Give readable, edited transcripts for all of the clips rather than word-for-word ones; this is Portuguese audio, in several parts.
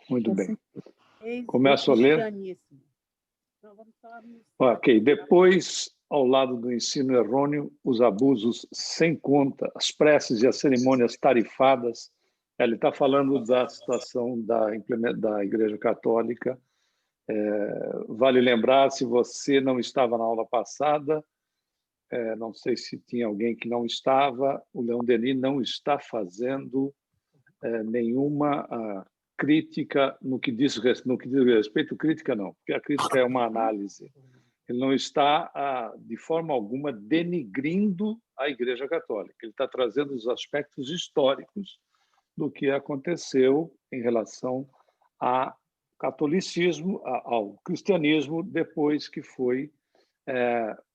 Muito bem. Começo a ler. Ok. Depois, ao lado do ensino errôneo, os abusos sem conta, as preces e as cerimônias tarifadas. Ele está falando da situação da Igreja Católica. Vale lembrar, se você não estava na aula passada, não sei se tinha alguém que não estava, o Leon Denis não está fazendo nenhuma crítica no que diz respeito, crítica não, porque a crítica é uma análise. Ele não está, de forma alguma, denigrindo a Igreja Católica. Ele está trazendo os aspectos históricos do que aconteceu em relação ao catolicismo, ao cristianismo, depois que foi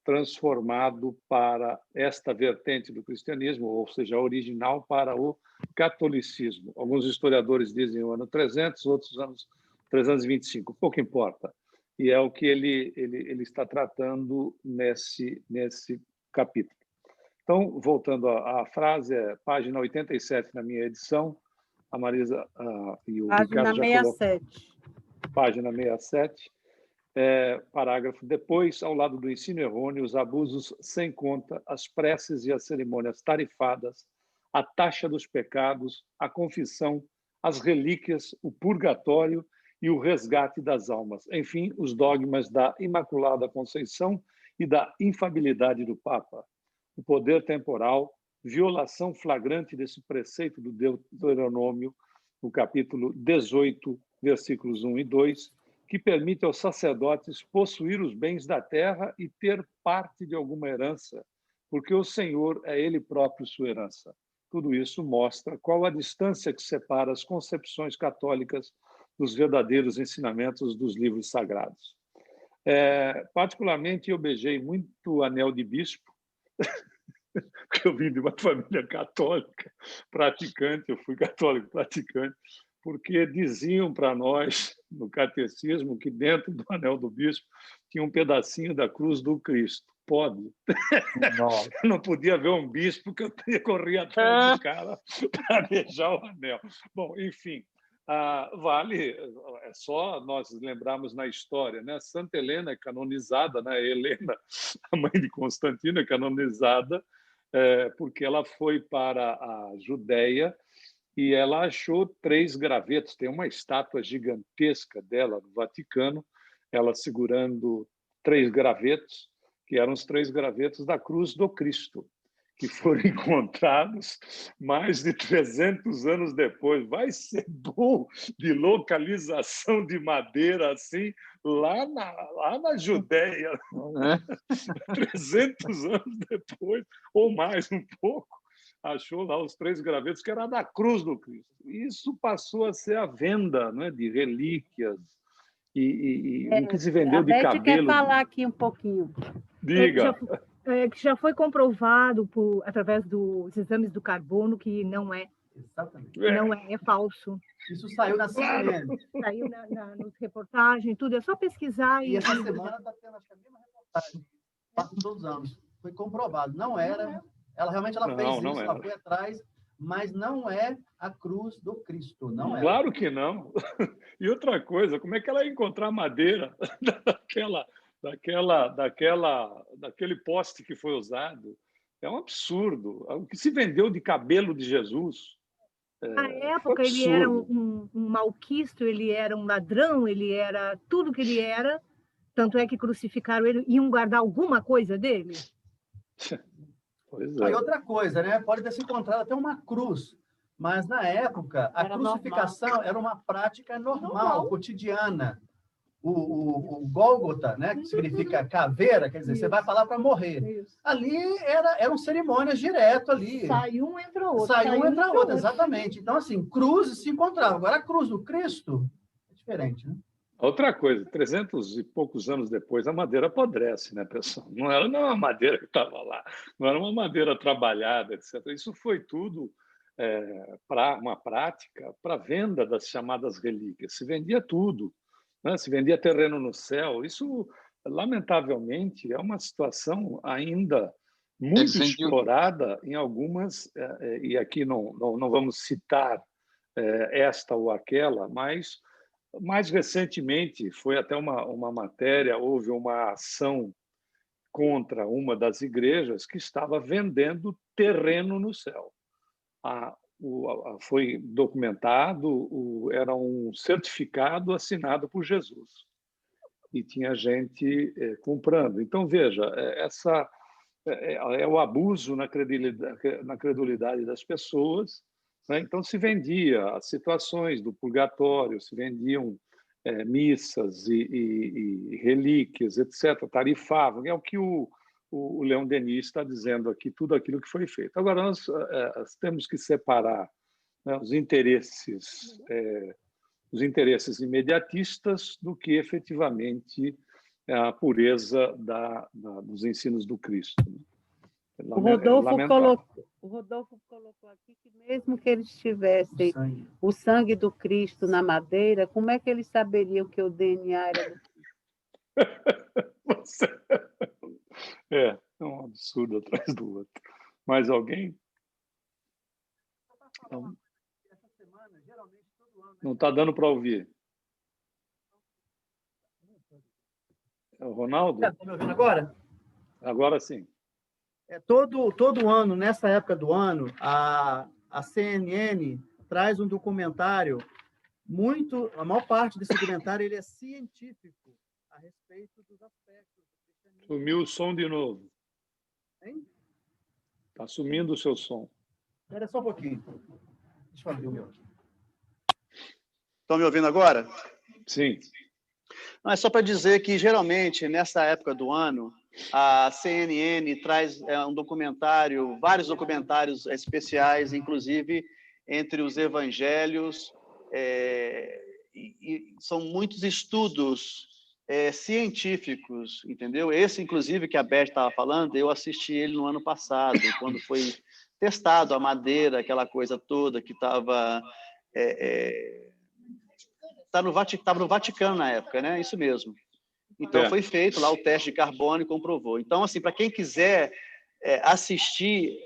transformado para esta vertente do cristianismo, ou seja, original para o catolicismo. Alguns historiadores dizem o ano 300, outros anos 325, pouco importa. E é o que ele está tratando nesse capítulo. Então, voltando à frase, página 87 na minha edição, a Marisa e o Ricardo já colocaram. Página 67. Parágrafo. Depois, ao lado do ensino errôneo, os abusos sem conta, as preces e as cerimônias tarifadas, a taxa dos pecados, a confissão, as relíquias, o purgatório e o resgate das almas. Enfim, os dogmas da Imaculada Conceição e da infabilidade do Papa. O poder temporal, violação flagrante desse preceito do Deuteronômio, no capítulo 18, versículos 1 e 2, que permite aos sacerdotes possuir os bens da terra e ter parte de alguma herança, porque o Senhor é Ele próprio sua herança. Tudo isso mostra qual a distância que separa as concepções católicas dos verdadeiros ensinamentos dos livros sagrados. Particularmente, eu beijei muito o anel de bispo, porque eu vim de uma família católica praticante, eu fui católico praticante, porque diziam para nós, no catecismo, que dentro do anel do bispo tinha um pedacinho da cruz do Cristo. Pode. Eu não podia ver um bispo que eu corria atrás do cara para beijar o anel. Bom, enfim, vale, é só nós lembrarmos na história, né? Santa Helena é canonizada, né? Helena, a mãe de Constantino, é canonizada porque ela foi para a Judéia e ela achou 3 gravetos. Tem uma estátua gigantesca dela no Vaticano, ela segurando 3 gravetos, que eram os 3 gravetos da cruz do Cristo, que foram encontrados mais de 300 anos depois. Vai ser bom de localização de madeira assim, lá na Judéia, 300 anos depois, ou mais um pouco. Achou lá os 3 gravetos, que era da cruz do Cristo. Isso passou a ser a venda, né, de relíquias e o que se vendeu de cabelo. A Beth quer falar aqui um pouquinho. Diga. Já foi comprovado através dos exames do carbono que não é. Exatamente. Não é falso. Isso saiu na CNN. Saiu nas reportagens, tudo. É só pesquisar. E essa semana está tendo, acho que a mesma reportagem. Passa todos os anos. Foi comprovado. Não era. Ela realmente fez isso, ela foi atrás, mas não é a cruz do Cristo, não é. Claro que não. E outra coisa, como é que ela ia encontrar madeira daquele poste que foi usado? É um absurdo. O que se vendeu de cabelo de Jesus? Na época, ele era um malquisto, ele era um ladrão, ele era tudo que ele era. Tanto é que crucificaram ele. Iam guardar alguma coisa dele? Pois é. E outra coisa, né? Pode ter se encontrado até uma cruz, mas na época a crucificação era uma prática normal, cotidiana. O Gólgota, né? Que significa caveira, quer dizer, você vai falar para morrer. Ali eram cerimônias direto ali. Sai um, entra outro. Sai um, entra outro, exatamente. Então, assim, cruzes se encontravam. Agora, a cruz do Cristo é diferente, né? Outra coisa, 300 e poucos anos depois, a madeira apodrece, né, pessoal? Não era uma madeira que estava lá, não era uma madeira trabalhada, etc. Isso foi tudo para uma prática para venda das chamadas relíquias. Se vendia tudo, né? Se vendia terreno no céu. Isso, lamentavelmente, é uma situação ainda muito explorada em algumas, e aqui não vamos citar esta ou aquela, mas mais recentemente foi até uma matéria, houve uma ação contra uma das igrejas que estava vendendo terreno no céu. Foi documentado, era um certificado assinado por Jesus e tinha gente comprando. Então, veja, é o abuso na credulidade das pessoas, né? Então, se vendia as situações do purgatório, se vendiam missas e relíquias, etc., tarifavam. É o que o Leon Denis está dizendo aqui, tudo aquilo que foi feito. Agora, nós temos que separar, né, os interesses imediatistas do que efetivamente a pureza dos ensinos do Cristo. O Rodolfo colocou aqui que mesmo que eles tivessem o sangue do Cristo na madeira, como é que eles saberiam que o DNA era do Cristo? É um absurdo atrás do outro. Mais alguém? Não está dando para ouvir. É o Ronaldo? Está me ouvindo agora? Agora sim. Todo ano, nessa época do ano, a CNN traz um documentário a maior parte desse documentário ele é científico a respeito dos aspectos. Sumiu o som de novo. Está sumindo o seu som. Espera só um pouquinho. Deixa eu abrir o meu aqui. Estão me ouvindo agora? Sim. Não, é só para dizer que, geralmente, nessa época do ano, a CNN traz um documentário, vários documentários especiais, inclusive entre os evangelhos, e são muitos estudos científicos, entendeu? Esse, inclusive, que a Beth estava falando, eu assisti ele no ano passado, quando foi testado a madeira, aquela coisa toda que estava... Estava no Vaticano na época, né? Isso mesmo. Então, foi feito lá o teste de carbono e comprovou. Então, assim, para quem quiser assistir,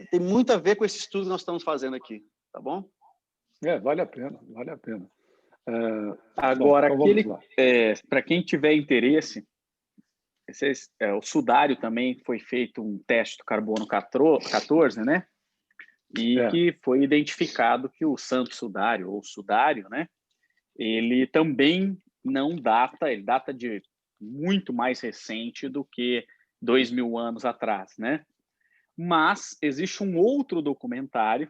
tem muito a ver com esse estudo que nós estamos fazendo aqui, tá bom? Vale a pena, vale a pena. Agora, para quem tiver interesse, o sudário também foi feito um teste do carbono 14, né? E que foi identificado que o santo sudário, ou sudário, né? Ele também não data, ele data de muito mais recente do que 2000 anos atrás, né? Mas existe um outro documentário,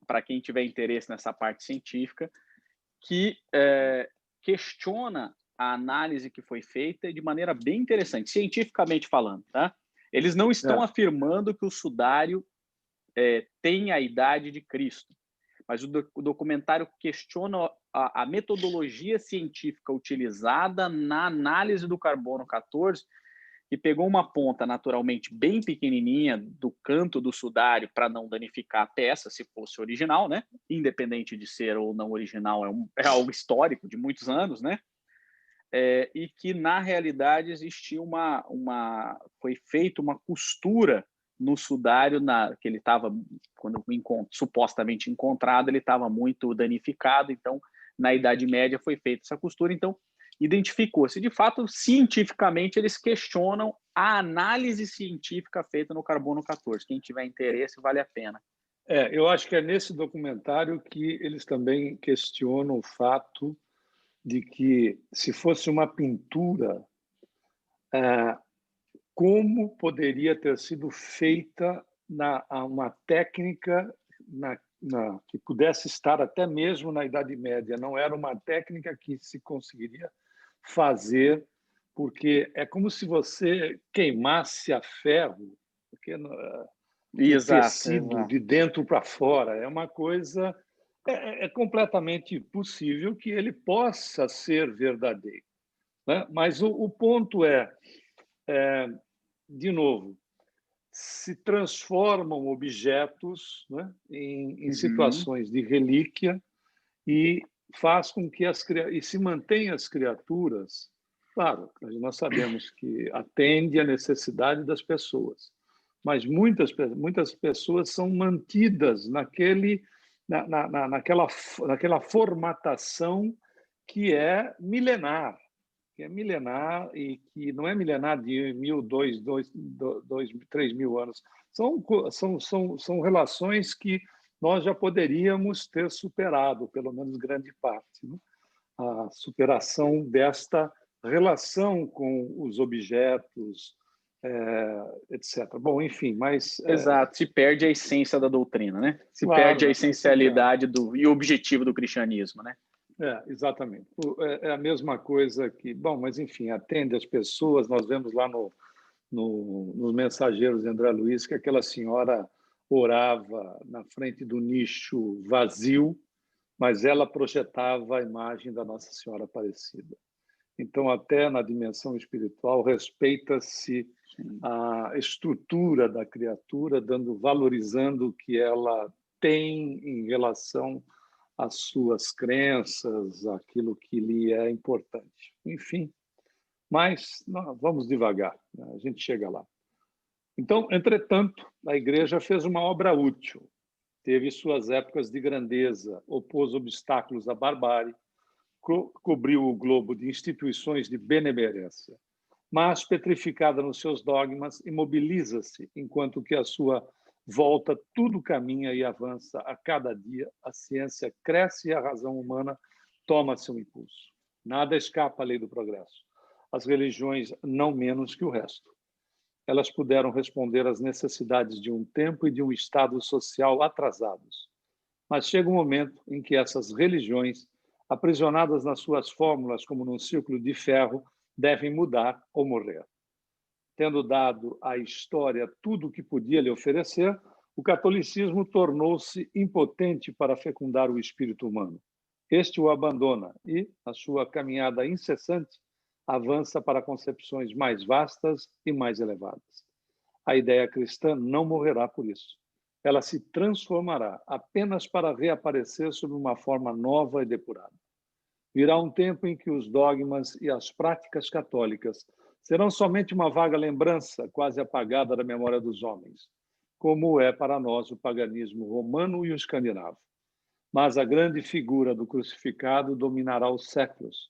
para quem tiver interesse nessa parte científica, que questiona a análise que foi feita de maneira bem interessante, cientificamente falando, tá? Eles não estão afirmando que o sudário tem a idade de Cristo, mas o documentário questiona a metodologia científica utilizada na análise do carbono 14 e pegou uma ponta naturalmente bem pequenininha do canto do sudário para não danificar a peça, se fosse original, né? Independente de ser ou não original, é algo histórico de muitos anos, né? E que na realidade existia foi feita uma costura no sudário que ele estava, quando supostamente encontrado, ele estava muito danificado, então na Idade Média foi feita essa costura, então identificou-se. De fato, cientificamente, eles questionam a análise científica feita no carbono 14. Quem tiver interesse, vale a pena. Eu acho que é nesse documentário que eles também questionam o fato de que, se fosse uma pintura, como poderia ter sido feita uma técnica que pudesse estar até mesmo na Idade Média. Não era uma técnica que se conseguiria fazer, porque é como se você queimasse a ferro, porque tecido de dentro para fora. É uma coisa... É completamente possível que ele possa ser verdadeiro, né? Mas o ponto de novo, se transformam objetos, né, em situações de relíquia e faz com que se mantenha as criaturas. Claro, nós sabemos que atende à necessidade das pessoas, mas muitas pessoas são mantidas naquela formatação que é milenar, e que não é milenar de 1.000, 2.000, 3.000 anos. São relações que nós já poderíamos ter superado, pelo menos grande parte, né? A superação desta relação com os objetos, etc. Bom, enfim, mas... Exato, se perde a essência da doutrina, né? Se claro, perde a essencialidade e o objetivo do cristianismo, né? Exatamente. É a mesma coisa que... Bom, mas enfim, atende as pessoas. Nós vemos lá nos Mensageiros de André Luiz que aquela senhora orava na frente do nicho vazio, mas ela projetava a imagem da Nossa Senhora Aparecida. Então, até na dimensão espiritual, respeita-se a estrutura da criatura, valorizando o que ela tem em relação às suas crenças, aquilo que lhe é importante. Enfim, mas vamos devagar, né? A gente chega lá. Então, entretanto, a Igreja fez uma obra útil, teve suas épocas de grandeza, opôs obstáculos à barbárie, cobriu o globo de instituições de benemerência, mas, petrificada nos seus dogmas, imobiliza-se, enquanto que à sua volta tudo caminha e avança a cada dia, a ciência cresce e a razão humana toma seu impulso. Nada escapa à lei do progresso. As religiões não menos que o resto. Elas puderam responder às necessidades de um tempo e de um estado social atrasados. Mas chega um momento em que essas religiões, aprisionadas nas suas fórmulas como num círculo de ferro, devem mudar ou morrer. Tendo dado à história tudo o que podia lhe oferecer, o catolicismo tornou-se impotente para fecundar o espírito humano. Este o abandona e, na sua caminhada incessante, avança para concepções mais vastas e mais elevadas. A ideia cristã não morrerá por isso. Ela se transformará apenas para reaparecer sob uma forma nova e depurada. Virá um tempo em que os dogmas e as práticas católicas serão somente uma vaga lembrança quase apagada da memória dos homens, como é para nós o paganismo romano e o escandinavo. Mas a grande figura do crucificado dominará os séculos,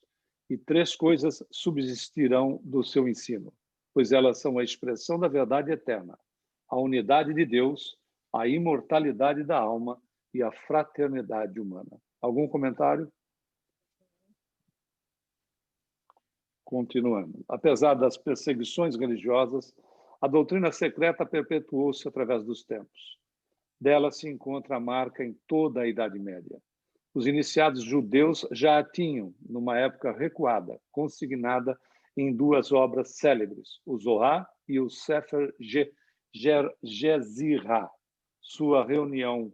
e três coisas subsistirão do seu ensino, pois elas são a expressão da verdade eterna, a unidade de Deus, a imortalidade da alma e a fraternidade humana. Algum comentário? Continuando. Apesar das perseguições religiosas, a doutrina secreta perpetuou-se através dos tempos. Dela se encontra a marca em toda a Idade Média. Os iniciados judeus já a tinham, numa época recuada, consignada em duas obras célebres, o Zohar e o Sefer Jezirah. Sua reunião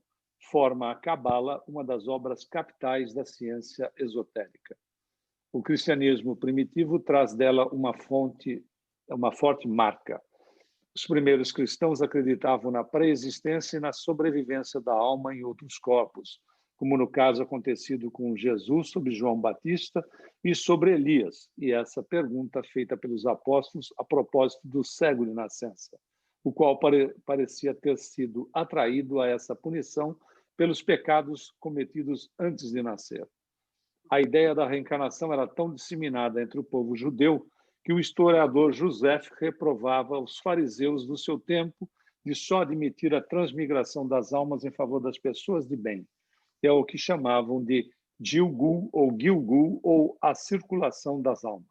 forma a Cabala, uma das obras capitais da ciência esotérica. O cristianismo primitivo traz dela uma forte marca. Os primeiros cristãos acreditavam na pré-existência e na sobrevivência da alma em outros corpos, como no caso acontecido com Jesus sobre João Batista e sobre Elias, e essa pergunta feita pelos apóstolos a propósito do cego de nascença, o qual parecia ter sido atraído a essa punição pelos pecados cometidos antes de nascer. A ideia da reencarnação era tão disseminada entre o povo judeu que o historiador José reprovava os fariseus do seu tempo de só admitir a transmigração das almas em favor das pessoas de bem. É o que chamavam de Gilgul ou a circulação das almas.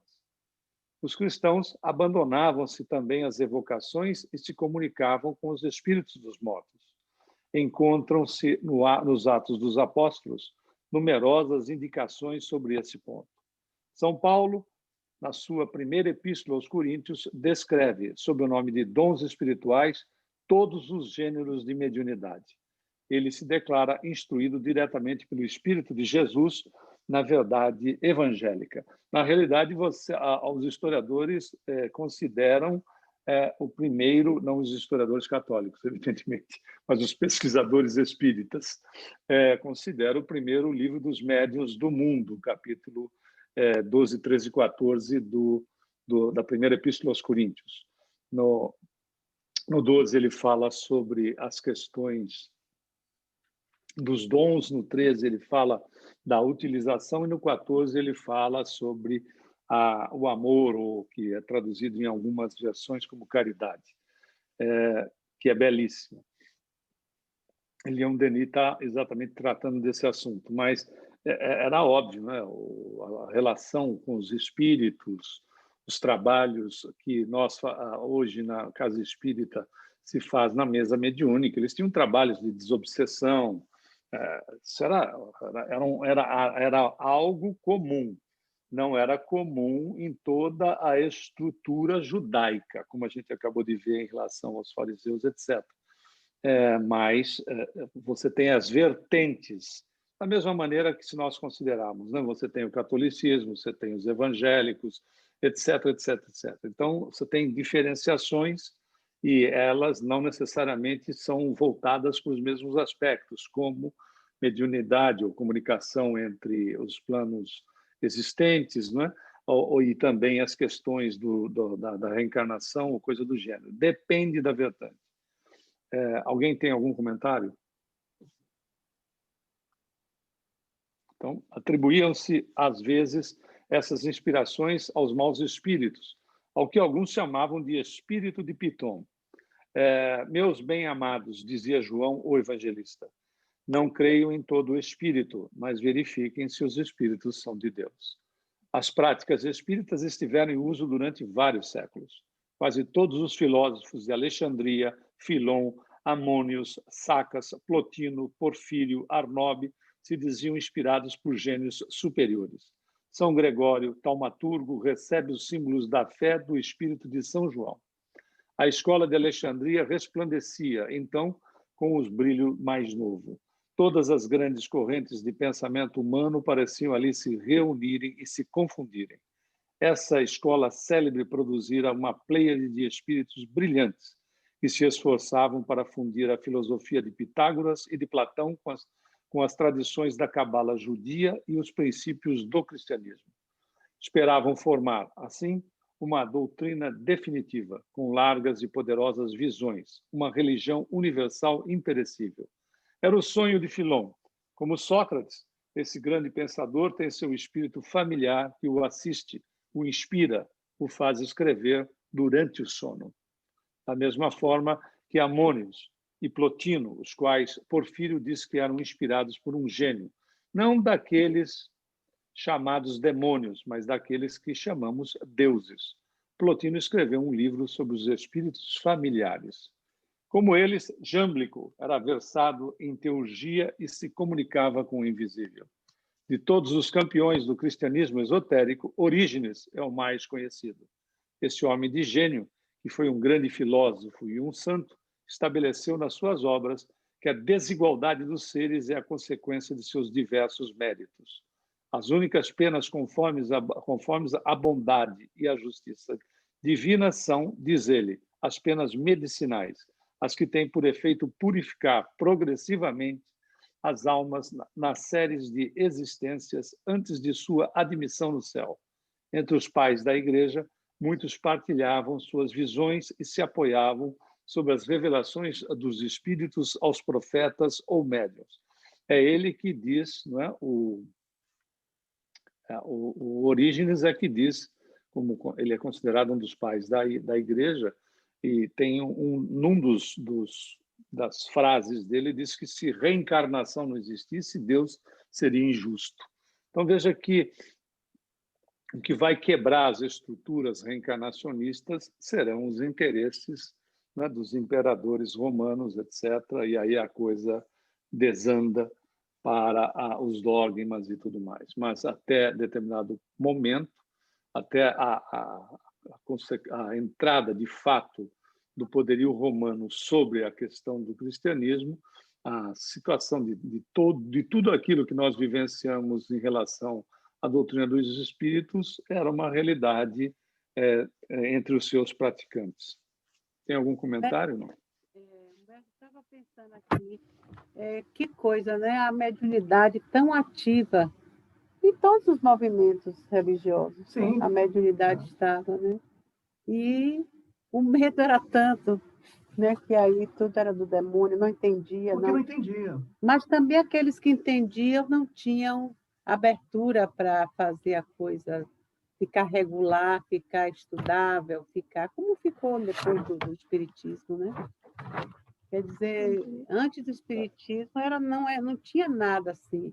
Os cristãos abandonavam-se também às evocações e se comunicavam com os espíritos dos mortos. Encontram-se nos Atos dos Apóstolos numerosas indicações sobre esse ponto. São Paulo, na sua primeira epístola aos Coríntios, descreve, sob o nome de dons espirituais, todos os gêneros de mediunidade. Ele se declara instruído diretamente pelo Espírito de Jesus na verdade evangélica. Na realidade, os historiadores consideram o primeiro, não os historiadores católicos, evidentemente, mas os pesquisadores espíritas, consideram o primeiro livro dos médiuns do mundo, capítulo 12, 13 e 14 da primeira epístola aos Coríntios. No 12, ele fala sobre as questões dos dons, no 13 ele fala da utilização, e no 14 ele fala sobre o amor, ou que é traduzido em algumas versões como caridade, que é belíssimo. Leon Denis está exatamente tratando desse assunto, mas era óbvio, né? A relação com os espíritos, os trabalhos que nós, hoje, na Casa Espírita, se faz na mesa mediúnica. Eles tinham trabalhos de desobsessão. Isso era algo comum. Não era comum em toda a estrutura judaica, como a gente acabou de ver em relação aos fariseus, etc. Mas você tem as vertentes, da mesma maneira que, se nós considerarmos, né? Você tem o catolicismo, você tem os evangélicos, etc, etc, etc. Então, você tem diferenciações e elas não necessariamente são voltadas para os mesmos aspectos, como mediunidade ou comunicação entre os planos existentes, né? E também as questões da reencarnação ou coisa do gênero. Depende da vertente. Alguém tem algum comentário? Então, atribuíam-se, às vezes, essas inspirações aos maus espíritos, ao que alguns chamavam de espírito de Piton. Meus bem-amados, dizia João, o evangelista, não creio em todo o espírito, mas verifiquem se os espíritos são de Deus. As práticas espíritas estiveram em uso durante vários séculos. Quase todos os filósofos de Alexandria, Filon, Amônios, Sacas, Plotino, Porfírio, Arnobe se diziam inspirados por gênios superiores. São Gregório, taumaturgo, recebe os símbolos da fé do espírito de São João. A escola de Alexandria resplandecia, então, com os brilhos mais novo. Todas as grandes correntes de pensamento humano pareciam ali se reunirem e se confundirem. Essa escola célebre produzira uma pleiade de espíritos brilhantes que se esforçavam para fundir a filosofia de Pitágoras e de Platão com as tradições da cabala judia e os princípios do cristianismo. Esperavam formar, assim, uma doutrina definitiva, com largas e poderosas visões, uma religião universal imperecível. Era o sonho de Filon. Como Sócrates, esse grande pensador tem seu espírito familiar que o assiste, o inspira, o faz escrever durante o sono. Da mesma forma que Amônios e Plotino, os quais Porfírio diz que eram inspirados por um gênio, não daqueles chamados demônios, mas daqueles que chamamos deuses. Plotino escreveu um livro sobre os espíritos familiares. Como eles, Jâmblico era versado em teurgia e se comunicava com o invisível. De todos os campeões do cristianismo esotérico, Orígenes é o mais conhecido. Esse homem de gênio, que foi um grande filósofo e um santo, estabeleceu nas suas obras que a desigualdade dos seres é a consequência de seus diversos méritos. As únicas penas conformes à bondade e à justiça divina são, diz ele, as penas medicinais, as que têm por efeito purificar progressivamente as almas nas séries de existências antes de sua admissão no céu. Entre os pais da Igreja, muitos partilhavam suas visões e se apoiavam sobre as revelações dos espíritos aos profetas ou médiuns. É ele que diz, não é? O Orígenes é que diz, como ele é considerado um dos pais da Igreja, e tem num das frases dele, diz que se reencarnação não existisse, Deus seria injusto. Então, veja que o que vai quebrar as estruturas reencarnacionistas serão os interesses, né, dos imperadores romanos, etc. E aí a coisa desanda para os dogmas e tudo mais. Mas até determinado momento, até a entrada de fato do poderio romano sobre a questão do cristianismo, a situação de tudo aquilo que nós vivenciamos em relação à doutrina dos espíritos era uma realidade entre os seus praticantes. Tem algum comentário, não? Humberto, estava pensando aqui, que coisa, né? A mediunidade tão ativa em todos os movimentos religiosos. Sim. A mediunidade estava, né? E o medo era tanto né? Que aí tudo era do demônio, não entendia. Porque não entendia. Mas também aqueles que entendiam não tinham abertura para fazer a coisa ficar regular, ficar estudável, ficar como ficou depois do Espiritismo, né? Quer dizer, antes do Espiritismo não tinha nada assim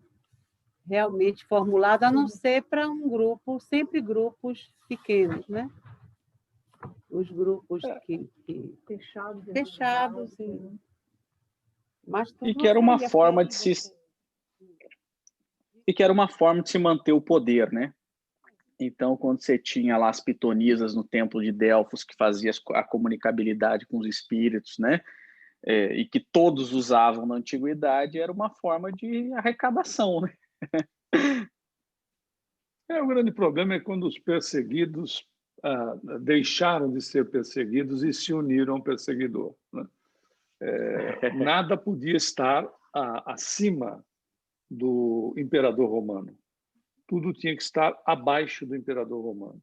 realmente formulado, a não ser para um grupo, sempre grupos pequenos, né? Os grupos fechados mas e que era uma forma de se manter o poder, né? Então, quando você tinha lá as pitonisas no templo de Delfos, que fazia a comunicabilidade com os espíritos, né? E que todos usavam na antiguidade, era uma forma de arrecadação, né? O grande problema é quando os perseguidos deixaram de ser perseguidos e se uniram ao perseguidor, né? Nada podia estar acima do imperador romano. Tudo tinha que estar abaixo do imperador romano.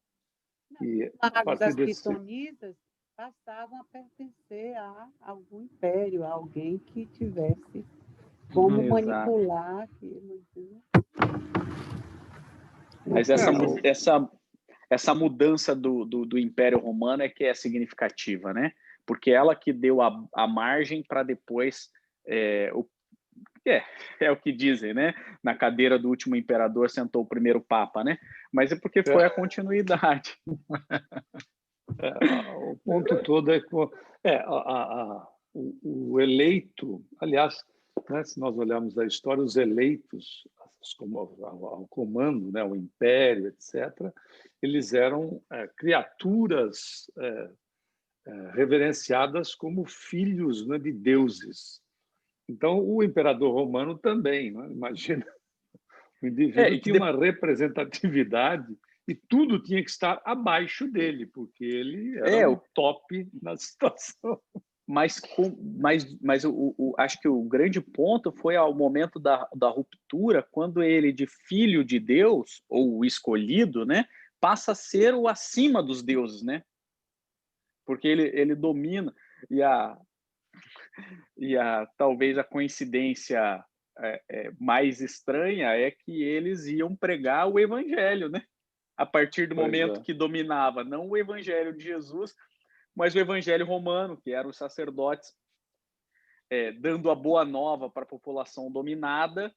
E a partir desse... pitonisas passavam a pertencer a algum império, a alguém que tivesse como manipular aquilo. Mas essa mudança do Império Romano é que é significativa, né? Porque ela que deu a margem para depois... é o que dizem, né? Na cadeira do último imperador sentou o primeiro papa, né? Mas é porque foi a continuidade. O ponto todo é que o eleito, aliás, né, se nós olharmos a história, os eleitos ao comando, né, o império, etc., eles eram criaturas reverenciadas como filhos, né, de deuses. Então, o imperador romano também, né? Imagina, o indivíduo tinha uma representatividade e tudo tinha que estar abaixo dele, porque ele era o top na situação. Mas acho que o grande ponto foi ao momento da ruptura, quando ele, de filho de Deus, ou o escolhido, né, passa a ser o acima dos deuses, né? Porque ele domina, talvez a coincidência mais estranha é que eles iam pregar o evangelho, né? A partir do momento que dominava não o evangelho de Jesus, mas o evangelho romano, que eram os sacerdotes dando a boa nova para a população dominada,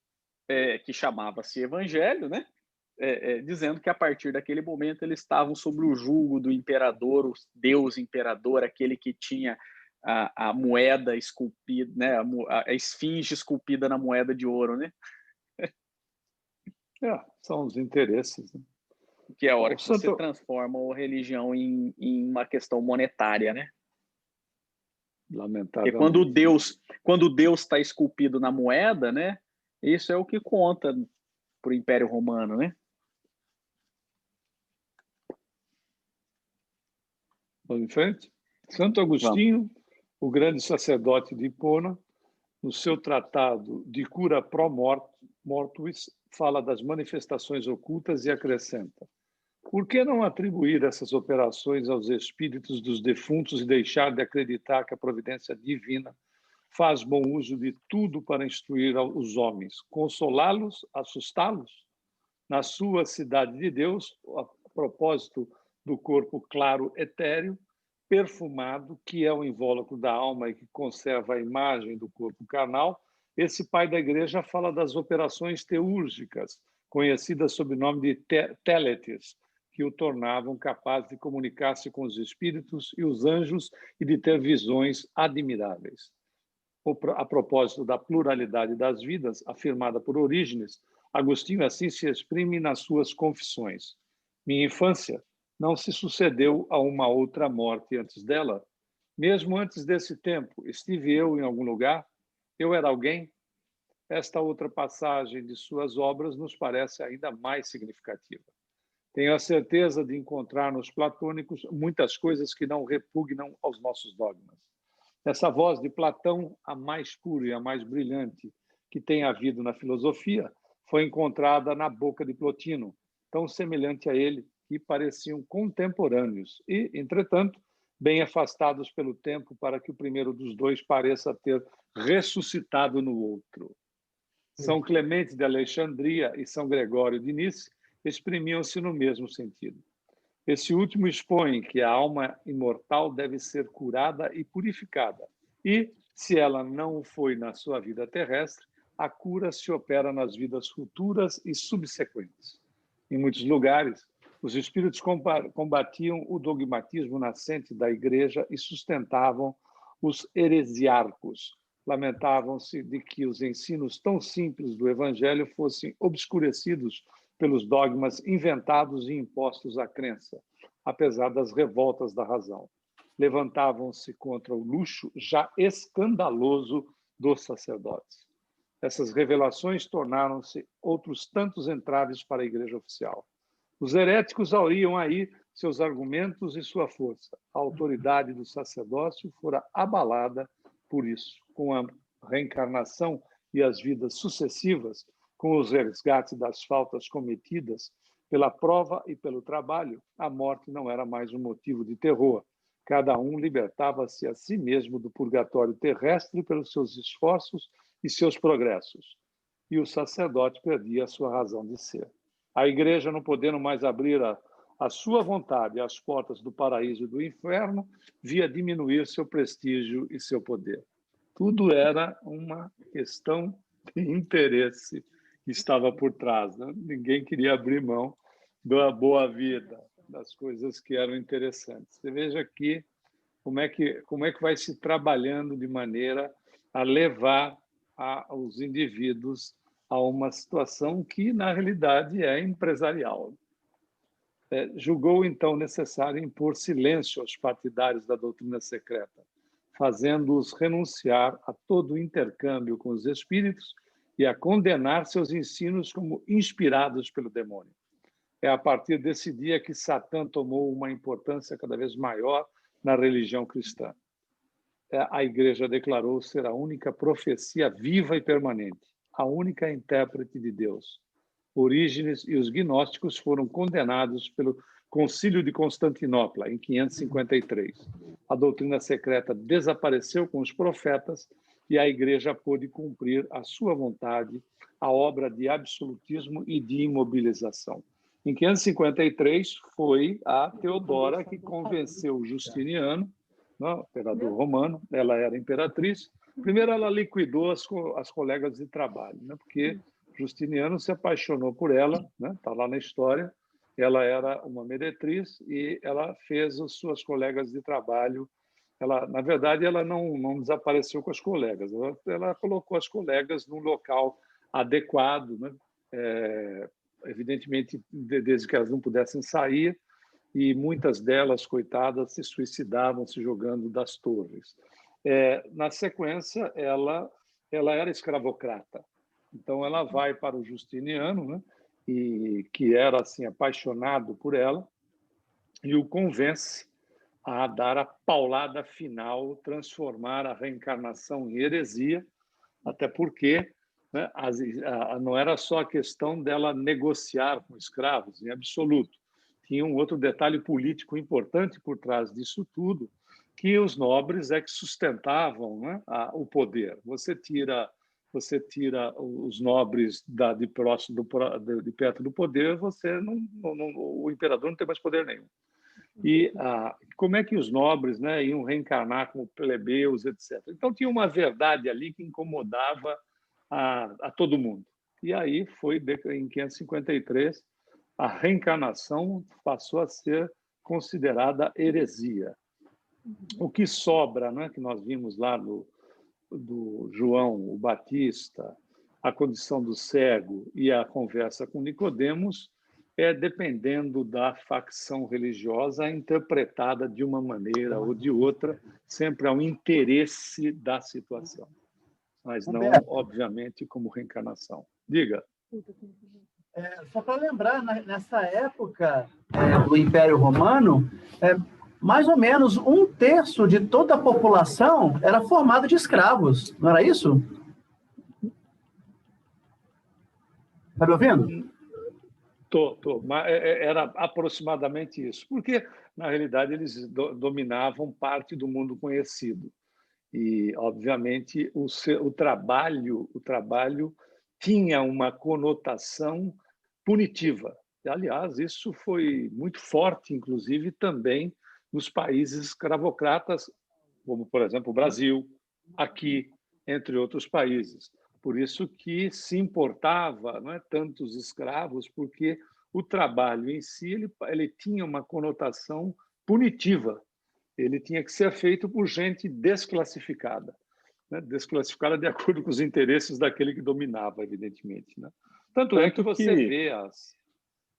que chamava-se evangelho, né? Dizendo que a partir daquele momento eles estavam sob o jugo do imperador, o Deus imperador, aquele que tinha a moeda esculpida, né? A esfinge esculpida na moeda de ouro, né? São os interesses, né? Que é a hora que você transforma a religião em uma questão monetária, né? Lamentável. Porque quando Deus está esculpido na moeda, né? Isso é o que conta para o Império Romano, né? Vamos em frente? Santo Agostinho, o grande sacerdote de Hipona, no seu tratado de Cura pro Mortuis, fala das manifestações ocultas e acrescenta: por que não atribuir essas operações aos espíritos dos defuntos e deixar de acreditar que a providência divina faz bom uso de tudo para instruir os homens, consolá-los, assustá-los? Na sua cidade de Deus, a propósito do corpo claro etéreo, perfumado, que é o invólucro da alma e que conserva a imagem do corpo carnal, esse pai da igreja fala das operações teúrgicas, conhecidas sob o nome de téletes, que o tornavam capaz de comunicar-se com os espíritos e os anjos e de ter visões admiráveis. A propósito da pluralidade das vidas, afirmada por Orígenes, Agostinho assim se exprime nas suas confissões. Minha infância não se sucedeu a uma outra morte antes dela. Mesmo antes desse tempo, estive eu em algum lugar? Eu era alguém? Esta outra passagem de suas obras nos parece ainda mais significativa. Tenho a certeza de encontrar nos platônicos muitas coisas que não repugnam aos nossos dogmas. Essa voz de Platão, a mais pura e a mais brilhante que tem havido na filosofia, foi encontrada na boca de Plotino, tão semelhante a ele que pareciam contemporâneos e, entretanto, bem afastados pelo tempo para que o primeiro dos dois pareça ter ressuscitado no outro. São Clemente de Alexandria e São Gregório de Nice exprimiam-se no mesmo sentido. Esse último expõe que a alma imortal deve ser curada e purificada, e, se ela não o foi na sua vida terrestre, a cura se opera nas vidas futuras e subsequentes. Em muitos lugares, os espíritos combatiam o dogmatismo nascente da Igreja e sustentavam os heresiarcos. Lamentavam-se de que os ensinos tão simples do Evangelho fossem obscurecidos pelos dogmas inventados e impostos à crença, apesar das revoltas da razão. Levantavam-se contra o luxo já escandaloso dos sacerdotes. Essas revelações tornaram-se outros tantos entraves para a Igreja oficial. Os heréticos auriam aí seus argumentos e sua força. A autoridade do sacerdócio fora abalada por isso. Com a reencarnação e as vidas sucessivas, com os resgates das faltas cometidas pela prova e pelo trabalho, a morte não era mais um motivo de terror. Cada um libertava-se a si mesmo do purgatório terrestre pelos seus esforços e seus progressos. E o sacerdote perdia a sua razão de ser. A Igreja, não podendo mais abrir a sua vontade às portas do paraíso e do inferno, via diminuir seu prestígio e seu poder. Tudo era uma questão de interesse que estava por trás, né? Ninguém queria abrir mão da boa vida, das coisas que eram interessantes. Você veja aqui como é que vai se trabalhando de maneira a levar os indivíduos a uma situação que, na realidade, é empresarial. Julgou, então, necessário impor silêncio aos partidários da doutrina secreta, fazendo-os renunciar a todo o intercâmbio com os espíritos e a condenar seus ensinos como inspirados pelo demônio. É a partir desse dia que Satã tomou uma importância cada vez maior na religião cristã. A Igreja declarou ser a única profecia viva e permanente, a única intérprete de Deus. Orígenes e os gnósticos foram condenados pelo Concílio de Constantinopla, em 553. A doutrina secreta desapareceu com os profetas e a Igreja pôde cumprir a sua vontade, a obra de absolutismo e de imobilização. Em 553, foi a Teodora que convenceu o Justiniano, o imperador romano, ela era imperatriz. Primeiro, ela liquidou as colegas de trabalho, né? Porque Justiniano se apaixonou por ela, está lá na história. Ela era uma meretriz e ela fez as suas colegas de trabalho. Na verdade, ela não desapareceu com as colegas, ela colocou as colegas num local adequado, né? Evidentemente, desde que elas não pudessem sair, e muitas delas, coitadas, se suicidavam se jogando das torres. Na sequência, ela era escravocrata. Então, ela vai para o Justiniano, né, e que era assim apaixonado por ela, e o convence a dar a paulada final, transformar a reencarnação em heresia, até porque, né, não era só a questão dela negociar com escravos, em absoluto. Tinha um outro detalhe político importante por trás disso tudo, que os nobres é que sustentavam, né, o poder. Você tira os nobres de perto do poder, o imperador não tem mais poder nenhum. E como é que os nobres, né, iam reencarnar como plebeus, etc. Então, tinha uma verdade ali que incomodava a todo mundo. E aí foi, em 553, a reencarnação passou a ser considerada heresia. O que sobra, né, que nós vimos lá do João o Batista, a condição do cego e a conversa com Nicodemos, dependendo da facção religiosa, interpretada de uma maneira ou de outra, sempre ao interesse da situação, mas não, obviamente, como reencarnação. Diga. Só para lembrar, nessa época do Império Romano, mais ou menos 1/3 de toda a população era formada de escravos, não era isso? Está me ouvindo? Mas era aproximadamente isso, porque, na realidade, eles dominavam parte do mundo conhecido. E, obviamente, o trabalho tinha uma conotação punitiva. Aliás, isso foi muito forte, inclusive, também nos países escravocratas, como, por exemplo, o Brasil, aqui, entre outros países. Por isso que se importava, não é, tantos escravos, porque o trabalho em si ele tinha uma conotação punitiva. Ele tinha que ser feito por gente desclassificada, né? Desclassificada de acordo com os interesses daquele que dominava, evidentemente, né? Tanto é que você vê as...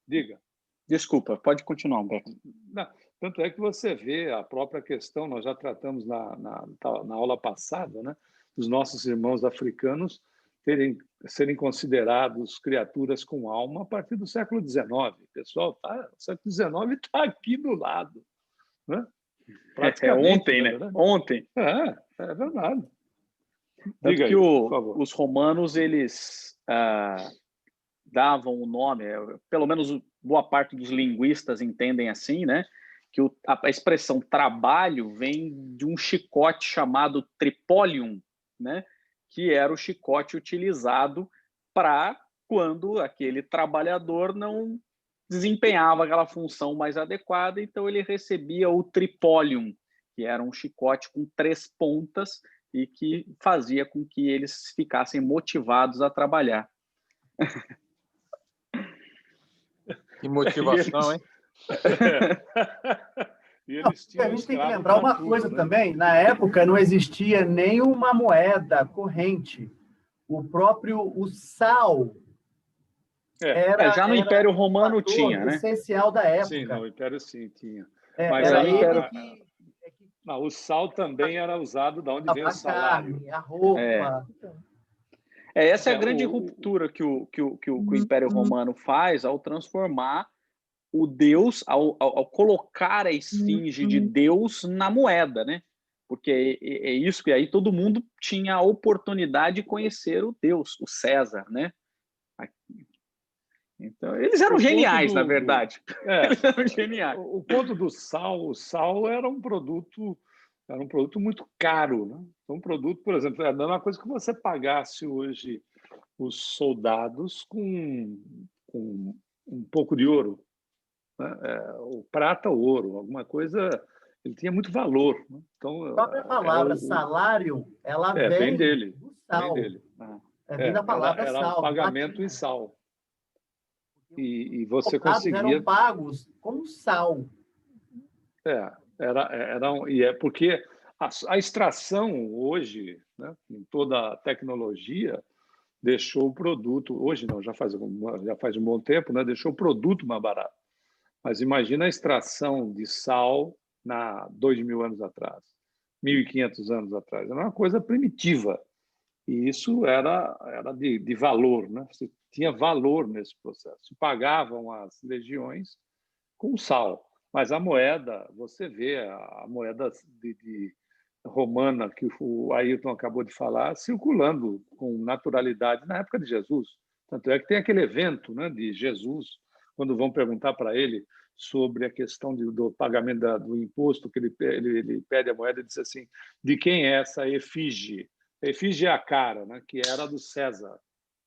Diga. Desculpa, pode continuar, Humberto. Não, tanto é que você vê a própria questão, nós já tratamos na aula passada, né, dos nossos irmãos africanos serem considerados criaturas com alma a partir do século XIX. Pessoal, o século XIX está aqui do lado, né? Ontem, né? Ontem. É verdade. Tanto que os romanos, eles davam o nome, pelo menos boa parte dos linguistas entendem assim, né? Que a expressão trabalho vem de um chicote chamado tripolium, né? Que era o chicote utilizado para quando aquele trabalhador não desempenhava aquela função mais adequada, então ele recebia o tripolium, que era um chicote com 3 pontas e que fazia com que eles ficassem motivados a trabalhar. Que motivação, hein? E a gente tem que lembrar uma coisa também. Na época não existia nenhuma moeda corrente. O sal já no Império Romano tinha, né? Essencial da época. Sim, no Império sim tinha. Mas aí o sal também era usado de onde vem o salário. A roupa. Essa é a grande ruptura que o Império Romano faz ao transformar o Deus, ao colocar a esfinge de Deus na moeda, né? Porque é isso que aí todo mundo tinha a oportunidade de conhecer o Deus, o César, né? Então, eles eram geniais, na verdade. Eles eram geniais. O ponto do sal, o sal era um produto muito caro, né? Um produto, por exemplo, é a mesma coisa que você pagasse hoje os soldados com um pouco de ouro, né? O prata, o ouro, alguma coisa, ele tinha muito valor, né? Então, a própria palavra salário, ela vem dele, do sal. Vem dele. Vem da palavra era sal. Um pagamento em sal. E você conseguia... eram pagos com sal. E é porque a extração hoje, né, em toda a tecnologia, deixou o produto, hoje não, já faz um bom tempo, né, deixou o produto mais barato. Mas imagina a extração de sal 2.000 anos atrás, 1.500 anos atrás. Era uma coisa primitiva. E isso era de valor, né? Você tinha valor nesse processo. Se pagavam as legiões com sal. Mas a moeda, você vê a moeda de romana que o Ayrton acabou de falar, circulando com naturalidade na época de Jesus. Tanto é que tem aquele evento, né, de Jesus, quando vão perguntar para ele sobre a questão do pagamento do imposto, que ele pede a moeda e diz assim, de quem é essa efígie? A efígie é a cara, né, que era do César.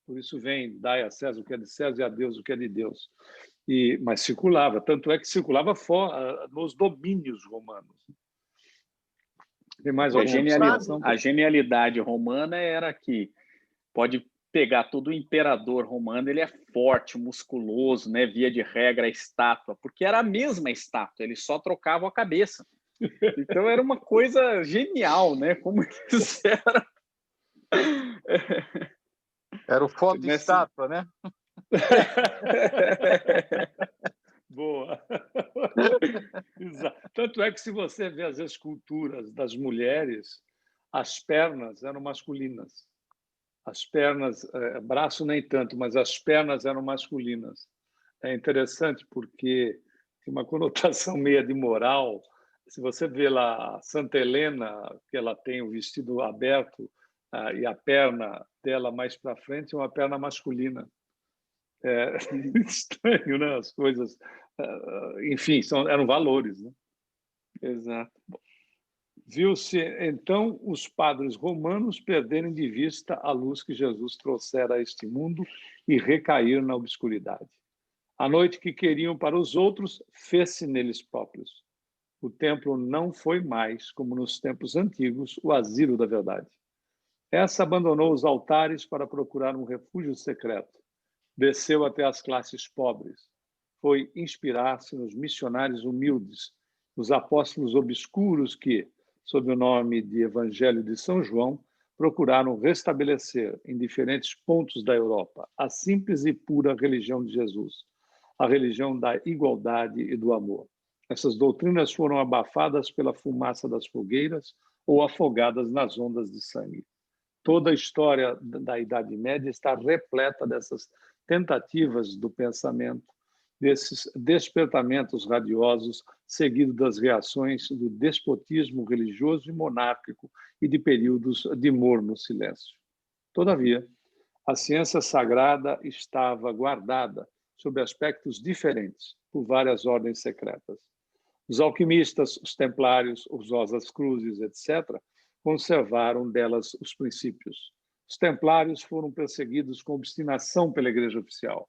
Por isso vem, dai a César o que é de César e a Deus o que é de Deus. Mas circulava, tanto é que circulava nos domínios romanos. Tem mais a genialidade romana era que pode pegar todo o imperador romano, ele é forte, musculoso, né? Via de regra, a estátua, porque era a mesma estátua, eles só trocavam a cabeça. Então era uma coisa genial, né? Como eles eram. Era o foto de estátua, né? Boa. Tanto é que se você vê as esculturas das mulheres, as pernas eram masculinas. As pernas, braço nem tanto, mas as pernas eram masculinas. É interessante porque tem uma conotação meia de moral. Se você vê lá a Santa Helena, que ela tem o vestido aberto e a perna dela mais para frente é uma perna masculina. É estranho, né? As coisas, enfim, eram valores, né? Exato. Viu-se, então, os padres romanos perderem de vista a luz que Jesus trouxera a este mundo e recair na obscuridade. A noite que queriam para os outros fez-se neles próprios. O templo não foi mais, como nos tempos antigos, o asilo da verdade. Essa abandonou os altares para procurar um refúgio secreto. Desceu até as classes pobres. Foi inspirar-se nos missionários humildes, nos apóstolos obscuros que, sob o nome de Evangelho de São João, procuraram restabelecer em diferentes pontos da Europa a simples e pura religião de Jesus, a religião da igualdade e do amor. Essas doutrinas foram abafadas pela fumaça das fogueiras ou afogadas nas ondas de sangue. Toda a história da Idade Média está repleta dessas tentativas do pensamento, desses despertamentos radiosos, seguidos das reações do despotismo religioso e monárquico e de períodos de morno silêncio. Todavia, a ciência sagrada estava guardada sob aspectos diferentes por várias ordens secretas. Os alquimistas, os templários, os Rosas Cruzes, etc., conservaram delas os princípios. Os templários foram perseguidos com obstinação pela Igreja Oficial.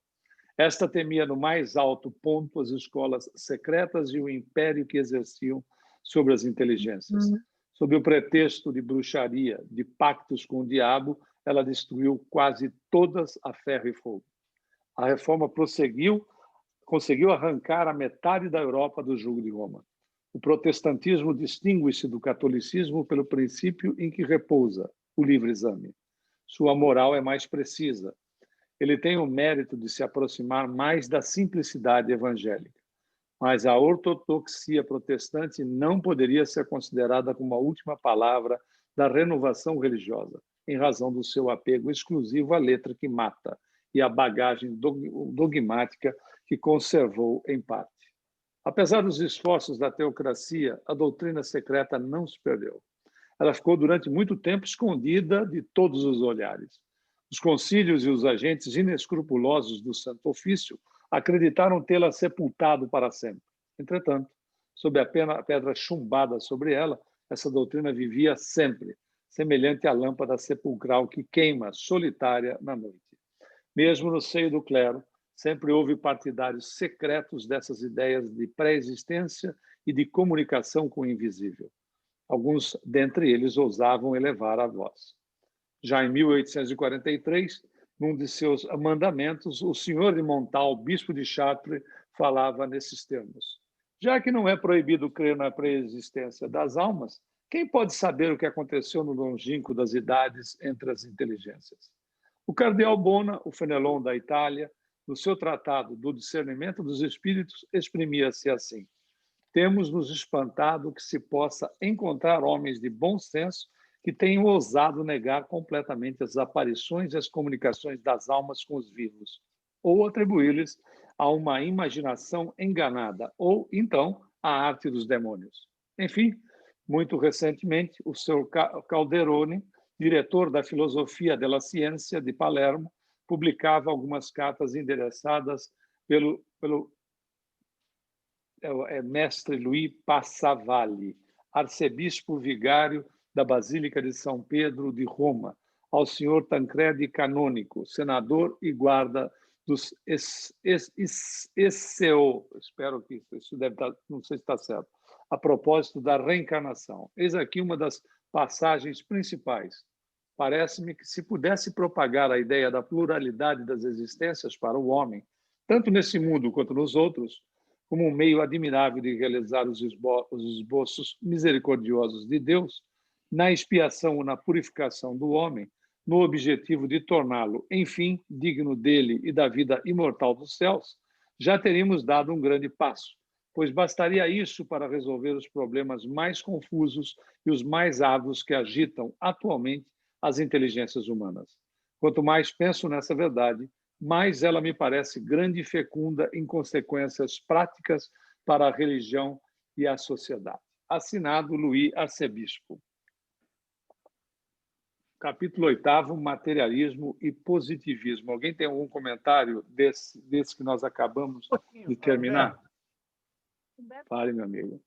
Esta temia no mais alto ponto as escolas secretas e o império que exerciam sobre as inteligências. Sob o pretexto de bruxaria, de pactos com o diabo, ela destruiu quase todas a ferro e fogo. A reforma conseguiu arrancar a metade da Europa do jugo de Roma. O protestantismo distingue-se do catolicismo pelo princípio em que repousa o livre exame. Sua moral é mais precisa. Ele tem o mérito de se aproximar mais da simplicidade evangélica. Mas a ortodoxia protestante não poderia ser considerada como a última palavra da renovação religiosa, em razão do seu apego exclusivo à letra que mata e à bagagem dogmática que conservou em parte. Apesar dos esforços da teocracia, a doutrina secreta não se perdeu. Ela ficou durante muito tempo escondida de todos os olhares. Os concílios e os agentes inescrupulosos do Santo Ofício acreditaram tê-la sepultado para sempre. Entretanto, sob a pedra chumbada sobre ela, essa doutrina vivia sempre, semelhante à lâmpada sepulcral que queima solitária na noite. Mesmo no seio do clero, sempre houve partidários secretos dessas ideias de pré-existência e de comunicação com o invisível. Alguns dentre eles ousavam elevar a voz. Já em 1843, num de seus mandamentos, o senhor de Montal, bispo de Chartres, falava nesses termos: já que não é proibido crer na pré-existência das almas, quem pode saber o que aconteceu no longínquo das idades entre as inteligências? O cardeal Bona, o Fenelon da Itália, no seu tratado do discernimento dos espíritos, exprimia-se assim: temos nos espantado que se possa encontrar homens de bom senso que tenham ousado negar completamente as aparições e as comunicações das almas com os vivos, ou atribuí-lhes a uma imaginação enganada, ou, então, à arte dos demônios. Enfim, muito recentemente, o Sr. Calderone, diretor da Filosofia della Ciência de Palermo, publicava algumas cartas endereçadas pelo mestre Luís Passavalli, arcebispo vigário da Basílica de São Pedro de Roma, ao senhor Tancredi Canônico, senador e guarda dos ECO, espero que isso deve estar, não sei se está certo, a propósito da reencarnação. Eis aqui uma das passagens principais. Parece-me que se pudesse propagar a ideia da pluralidade das existências para o homem, tanto nesse mundo quanto nos outros, como um meio admirável de realizar os esboços misericordiosos de Deus, na expiação ou na purificação do homem, no objetivo de torná-lo, enfim, digno dele e da vida imortal dos céus, já teríamos dado um grande passo, pois bastaria isso para resolver os problemas mais confusos e os mais árduos que agitam atualmente as inteligências humanas. Quanto mais penso nessa verdade, mais ela me parece grande e fecunda em consequências práticas para a religião e a sociedade. Assinado Luís Arcebispo. Capítulo 8º, materialismo e positivismo. Alguém tem algum comentário desse que nós acabamos de terminar? Fale, meu amigo.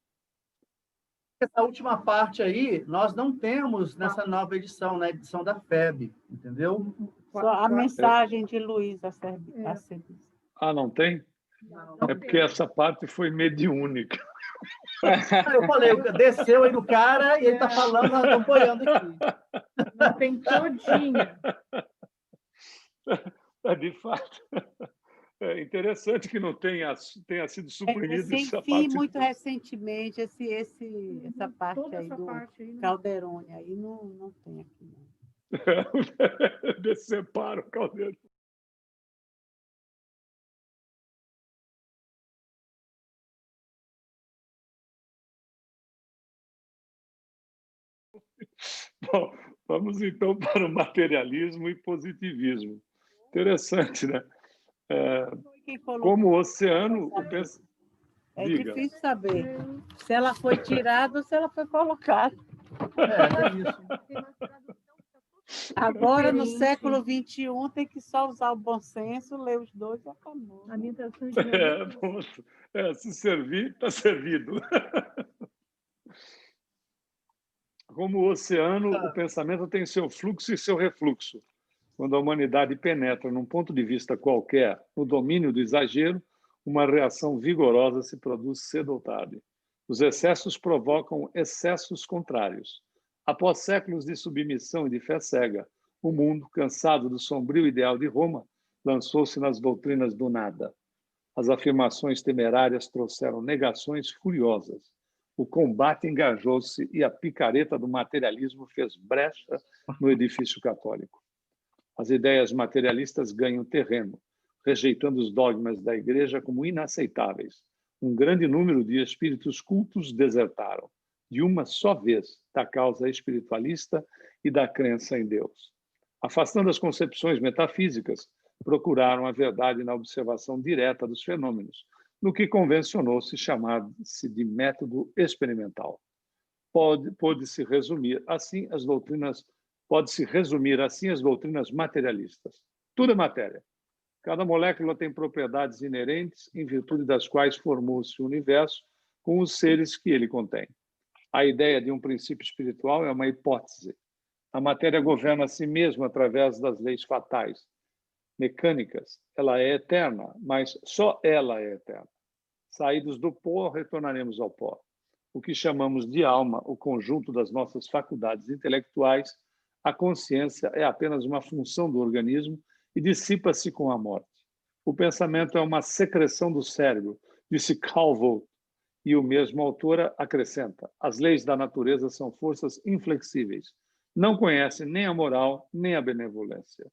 Essa última parte aí, nós não temos nessa nova edição, na edição da FEB, entendeu? Só a mensagem de Luiz Aceves. Ah, não tem? É porque essa parte foi mediúnica. Eu falei, desceu aí do cara e ele está falando, nós estamos apoiando aqui. Não tem todinha. De fato. É interessante que não tenha sido suprimida essa parte. parte. Muito recentemente, essa parte aí do Calderone, aí não tem aqui. Não. Decepara o Calderone. Bom, vamos então para o materialismo e positivismo. Interessante, né? Como o oceano... É difícil saber se ela foi tirada ou se ela foi colocada. É isso. Agora, no século XXI, tem que só usar o bom senso, ler os dois e acabou. A minha intenção se servir, está servido. Como o oceano, o pensamento tem seu fluxo e seu refluxo. Quando a humanidade penetra num ponto de vista qualquer, no domínio do exagero, uma reação vigorosa se produz cedo ou tarde. Os excessos provocam excessos contrários. Após séculos de submissão e de fé cega, o mundo, cansado do sombrio ideal de Roma, lançou-se nas doutrinas do nada. As afirmações temerárias trouxeram negações furiosas. O combate engajou-se e a picareta do materialismo fez brecha no edifício católico. As ideias materialistas ganham terreno, rejeitando os dogmas da Igreja como inaceitáveis. Um grande número de espíritos cultos desertaram, de uma só vez, da causa espiritualista e da crença em Deus. Afastando as concepções metafísicas, procuraram a verdade na observação direta dos fenômenos, no que convencionou-se chamar-se de método experimental. Pode-se resumir assim as doutrinas materialistas. Tudo é matéria. Cada molécula tem propriedades inerentes, em virtude das quais formou-se o universo com os seres que ele contém. A ideia de um princípio espiritual é uma hipótese. A matéria governa a si mesma através das leis fatais, mecânicas. Ela é eterna, mas só ela é eterna. Saídos do pó, retornaremos ao pó. O que chamamos de alma, o conjunto das nossas faculdades intelectuais, a consciência é apenas uma função do organismo e dissipa-se com a morte. O pensamento é uma secreção do cérebro, disse Carl Vogt, e o mesmo autor acrescenta: as leis da natureza são forças inflexíveis, não conhecem nem a moral, nem a benevolência.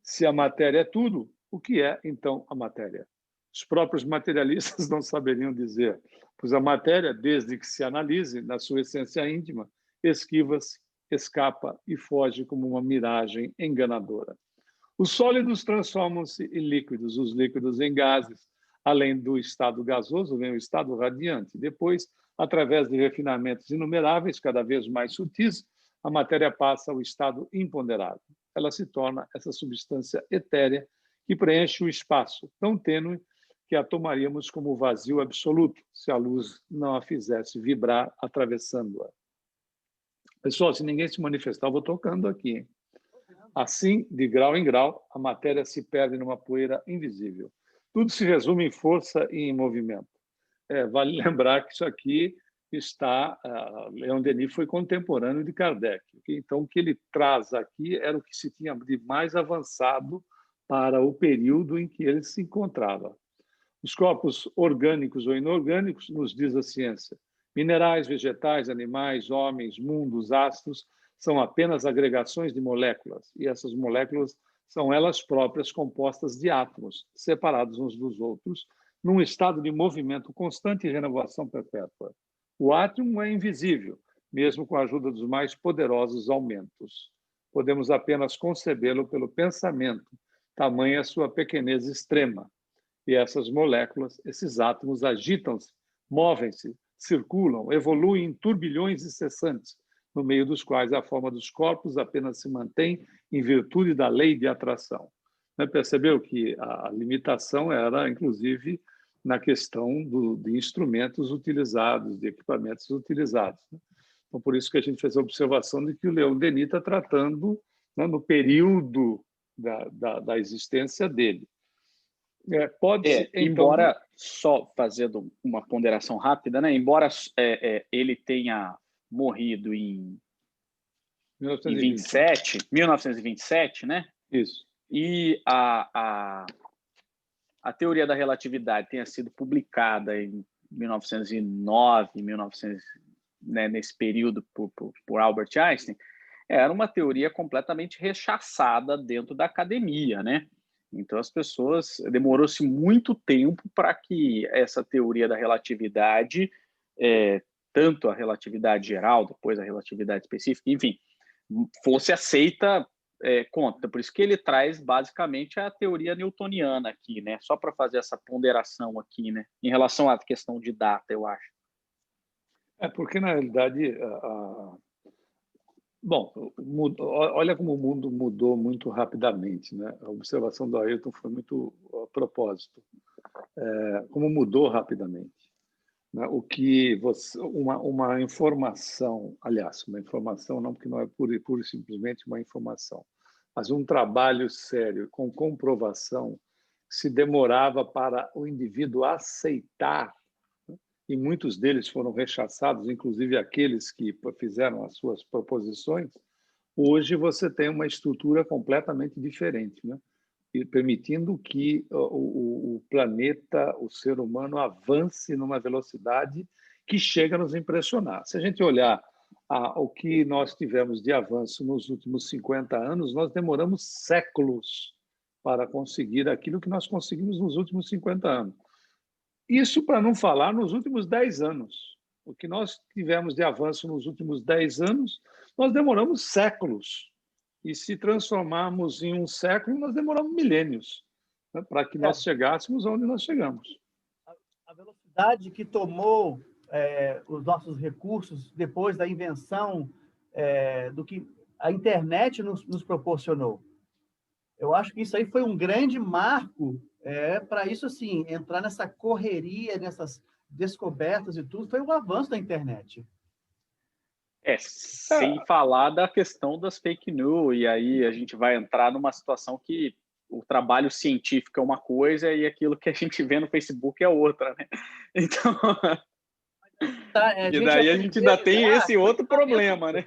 Se a matéria é tudo, o que é, então, a matéria? Os próprios materialistas não saberiam dizer, pois a matéria, desde que se analise na sua essência íntima, esquiva-se, escapa e foge como uma miragem enganadora. Os sólidos transformam-se em líquidos, os líquidos em gases. Além do estado gasoso, vem o estado radiante. Depois, através de refinamentos inumeráveis, cada vez mais sutis, a matéria passa ao estado imponderável. Ela se torna essa substância etérea que preenche o espaço, tão tênue que a tomaríamos como vazio absoluto, se a luz não a fizesse vibrar atravessando-a. Pessoal, se ninguém se manifestar, eu vou tocando aqui, hein? Assim, de grau em grau, a matéria se perde numa poeira invisível. Tudo se resume em força e em movimento. Vale lembrar que isso aqui está... Leon Denis foi contemporâneo de Kardec. Então, o que ele traz aqui era o que se tinha de mais avançado para o período em que ele se encontrava. Os corpos orgânicos ou inorgânicos, nos diz a ciência, minerais, vegetais, animais, homens, mundos, astros, são apenas agregações de moléculas, e essas moléculas são elas próprias compostas de átomos, separados uns dos outros, num estado de movimento constante e renovação perpétua. O átomo é invisível, mesmo com a ajuda dos mais poderosos aumentos. Podemos apenas concebê-lo pelo pensamento, tamanha a sua pequenez extrema. E essas moléculas, esses átomos agitam-se, movem-se, circulam, evoluem em turbilhões incessantes, no meio dos quais a forma dos corpos apenas se mantém em virtude da lei de atração. Percebeu que a limitação era, inclusive, na questão de instrumentos utilizados, de equipamentos utilizados. Então, por isso que a gente fez a observação de que o Leon Denis está tratando, né, no período da existência dele. Embora, só fazendo uma ponderação rápida, né, embora ele tenha morrido em 1927, né? Isso. E a teoria da relatividade tenha sido publicada em 1909, né, nesse período por Albert Einstein, era uma teoria completamente rechaçada dentro da academia, né? Então as pessoas demorou-se muito tempo para que essa teoria da relatividade, tanto a relatividade geral, depois a relatividade específica, enfim, fosse aceita conta. Por isso que ele traz basicamente a teoria newtoniana aqui, né? Só para fazer essa ponderação aqui, né? Em relação à questão de data, eu acho. Porque na realidade, bom, olha como o mundo mudou muito rapidamente, né? A observação do Ayrton foi muito a propósito. Como mudou rapidamente. O que uma informação, aliás, uma informação não, porque não é pura e simplesmente uma informação, mas um trabalho sério com comprovação se demorava para o indivíduo aceitar, e muitos deles foram rechaçados, inclusive aqueles que fizeram as suas proposições. Hoje você tem uma estrutura completamente diferente, né? E permitindo que o planeta, o ser humano, avance numa velocidade que chega a nos impressionar. Se a gente olhar o que nós tivemos de avanço nos últimos 50 anos, nós demoramos séculos para conseguir aquilo que nós conseguimos nos últimos 50 anos. Isso para não falar nos últimos 10 anos. O que nós tivemos de avanço nos últimos 10 anos, nós demoramos séculos. E se transformarmos em um século, nós demoramos milênios, né, para que nós chegássemos onde nós chegamos. A velocidade que tomou os nossos recursos depois da invenção do que a internet nos proporcionou. Eu acho que isso aí foi um grande marco para isso, assim, entrar nessa correria, nessas descobertas e tudo, foi o avanço da internet. Sem falar da questão das fake news, e aí a gente vai entrar numa situação que o trabalho científico é uma coisa e aquilo que a gente vê no Facebook é outra, né? Então, e daí a gente ainda tem esse outro problema, né?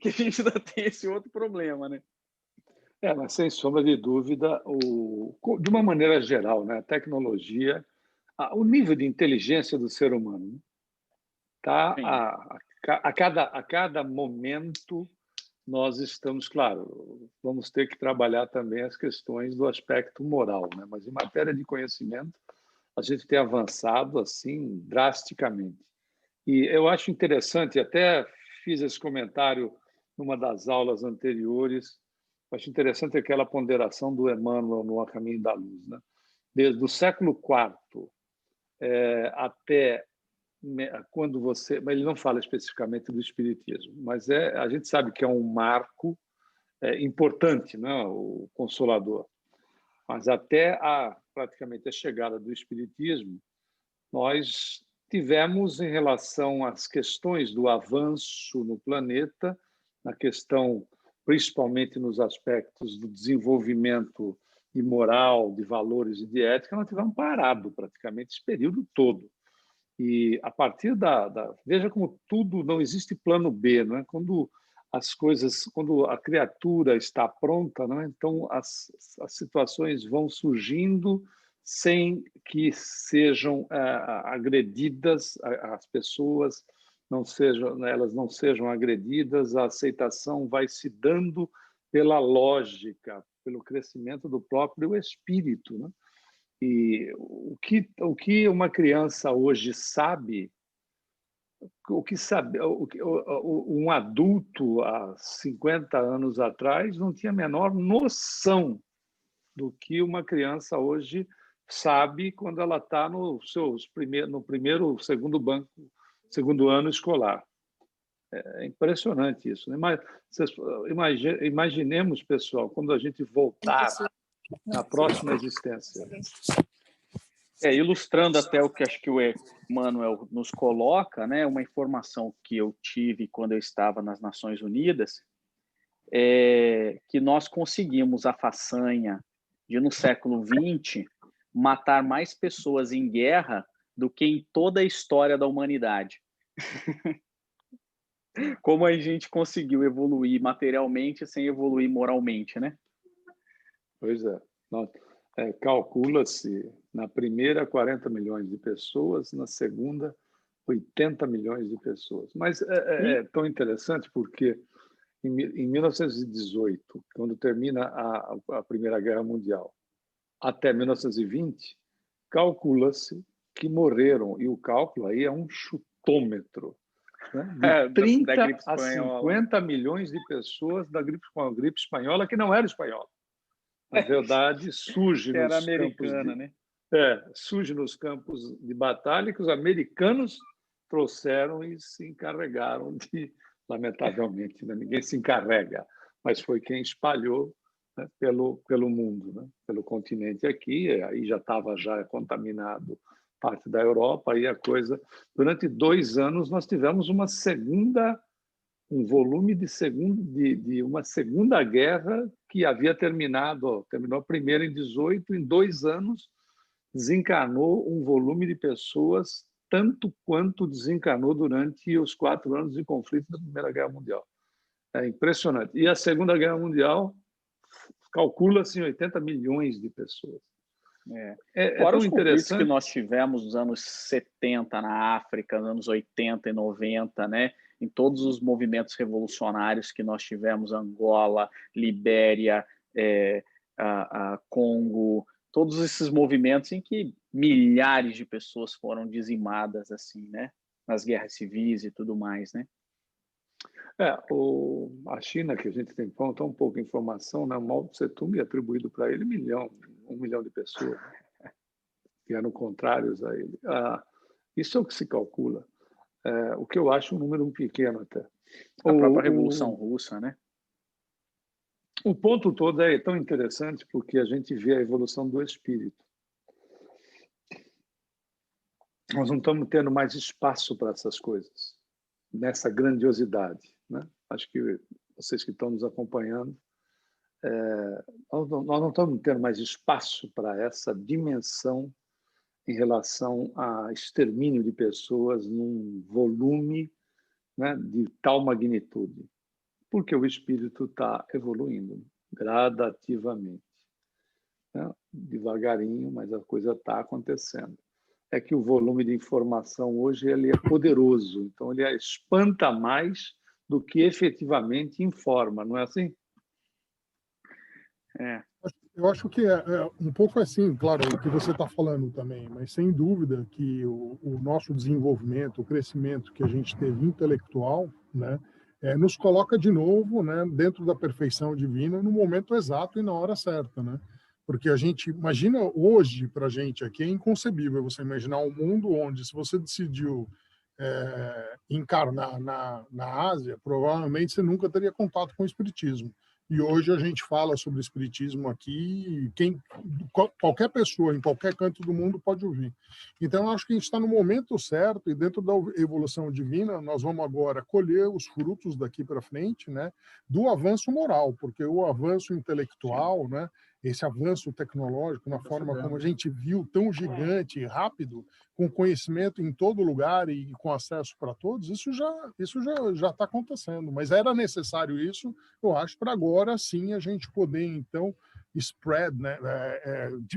Que a gente ainda tem esse outro problema, né? Mas sem sombra de dúvida, de uma maneira geral, né, a tecnologia, o nível de inteligência do ser humano está a cada momento nós estamos, claro, vamos ter que trabalhar também as questões do aspecto moral, né? Mas em matéria de conhecimento a gente tem avançado assim drasticamente. E eu acho interessante, até fiz esse comentário numa das aulas anteriores, acho interessante aquela ponderação do Emmanuel no A Caminho da Luz, né? Desde o século IV até quando você... Mas ele não fala especificamente do espiritismo, mas a gente sabe que é um marco importante, né? O Consolador. Mas até praticamente a chegada do espiritismo, nós tivemos, em relação às questões do avanço no planeta, na questão, principalmente nos aspectos do desenvolvimento de moral, de valores e de ética, nós tivemos parado praticamente esse período todo. E a partir veja como tudo, não existe plano B, não é? Quando a criatura está pronta, não é? Então as situações vão surgindo sem que sejam agredidas, as pessoas elas não sejam agredidas, a aceitação vai se dando pela lógica, pelo crescimento do próprio espírito, né? E o que uma criança hoje sabe, um adulto há 50 anos atrás não tinha a menor noção do que uma criança hoje sabe quando ela está no segundo ano escolar. É impressionante isso, né? Mas imaginemos, pessoal, quando a gente voltar na próxima existência. Ilustrando até o que acho que o Emmanuel nos coloca, né? Uma informação que eu tive quando eu estava nas Nações Unidas, que nós conseguimos a façanha de, no século XX, matar mais pessoas em guerra do que em toda a história da humanidade. Como a gente conseguiu evoluir materialmente sem evoluir moralmente, né? Pois é. Calcula-se, na primeira, 40 milhões de pessoas, na segunda, 80 milhões de pessoas. Mas é tão interessante porque em 1918, quando termina a Primeira Guerra Mundial, até 1920, calcula-se que morreram, e o cálculo aí é um chutômetro, né? De 30 a 50 milhões de pessoas da gripe espanhola, que não era espanhola. Na verdade, surge nos americana, né? Surge nos campos de batalha que os americanos trouxeram e se encarregaram de, lamentavelmente, né? Ninguém se encarrega, mas foi quem espalhou, né, pelo mundo, né? Pelo continente aqui, aí já estava contaminado parte da Europa, aí a coisa... Durante 2 anos nós tivemos um volume de uma segunda guerra que havia terminou a primeira em 18, em 2 anos desencanou um volume de pessoas tanto quanto desencanou durante os 4 anos de conflito da Primeira Guerra Mundial. É impressionante. E a Segunda Guerra Mundial calcula-se em 80 milhões de pessoas. Fora os conflitos que nós tivemos nos anos 70 na África, nos anos 80 e 90, né? Em todos os movimentos revolucionários que nós tivemos, Angola, Libéria, Congo, todos esses movimentos em que milhares de pessoas foram dizimadas, assim, né? Nas guerras civis e tudo mais, né? A China, que a gente tem tão pouca informação, né? O Mao Tse-tung é atribuído para ele 1 milhão de pessoas, né? Que eram contrários a ele. Isso é o que se calcula. O que eu acho um número pequeno até. A própria Revolução Russa, né? O ponto todo é tão interessante porque a gente vê a evolução do espírito. Nós não estamos tendo mais espaço para essas coisas, nessa grandiosidade, né? Acho que vocês que estão nos acompanhando, nós não estamos tendo mais espaço para essa dimensão em relação a extermínio de pessoas num volume, né, de tal magnitude, porque o espírito está evoluindo gradativamente, né? Devagarinho, mas a coisa está acontecendo. É que o volume de informação hoje ele é poderoso, então ele espanta mais do que efetivamente informa, não é assim? Eu acho que é um pouco assim, claro, o que você está falando também, mas sem dúvida que o nosso desenvolvimento, o crescimento que a gente teve intelectual, né, nos coloca de novo, né, dentro da perfeição divina no momento exato e na hora certa, né? Porque a gente imagina hoje, para a gente aqui, é inconcebível você imaginar um mundo onde, se você decidiu encarnar na Ásia, provavelmente você nunca teria contato com o espiritismo. E hoje a gente fala sobre o espiritismo aqui, qualquer pessoa, em qualquer canto do mundo, pode ouvir. Então, eu acho que a gente está no momento certo, e dentro da evolução divina, nós vamos agora colher os frutos daqui para frente, né, do avanço moral, porque o avanço intelectual, né, esse avanço tecnológico, na forma como a gente viu, tão gigante e rápido, com conhecimento em todo lugar e com acesso para todos, isso já está acontecendo. Mas era necessário isso, eu acho, para agora sim a gente poder, então, spread, né,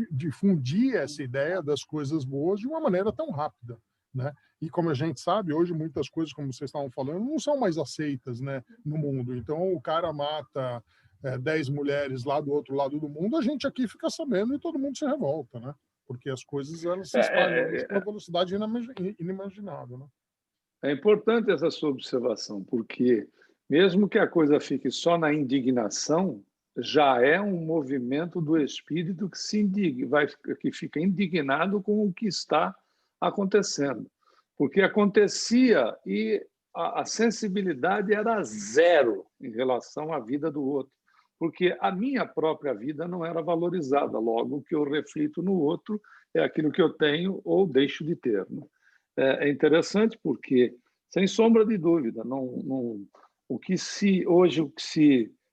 difundir essa ideia das coisas boas de uma maneira tão rápida, né? E como a gente sabe, hoje muitas coisas, como vocês estavam falando, não são mais aceitas, né, no mundo. Então, o cara mata 10 mulheres lá do outro lado do mundo, a gente aqui fica sabendo e todo mundo se revolta, né? Porque as coisas elas se espalham com uma velocidade inimaginável, né? É importante essa sua observação, porque mesmo que a coisa fique só na indignação, já é um movimento do espírito que fica indignado com o que está acontecendo. Porque acontecia e a sensibilidade era zero em relação à vida do outro, porque a minha própria vida não era valorizada. Logo, o que eu reflito no outro é aquilo que eu tenho ou deixo de ter, né? É interessante porque, sem sombra de dúvida, o que se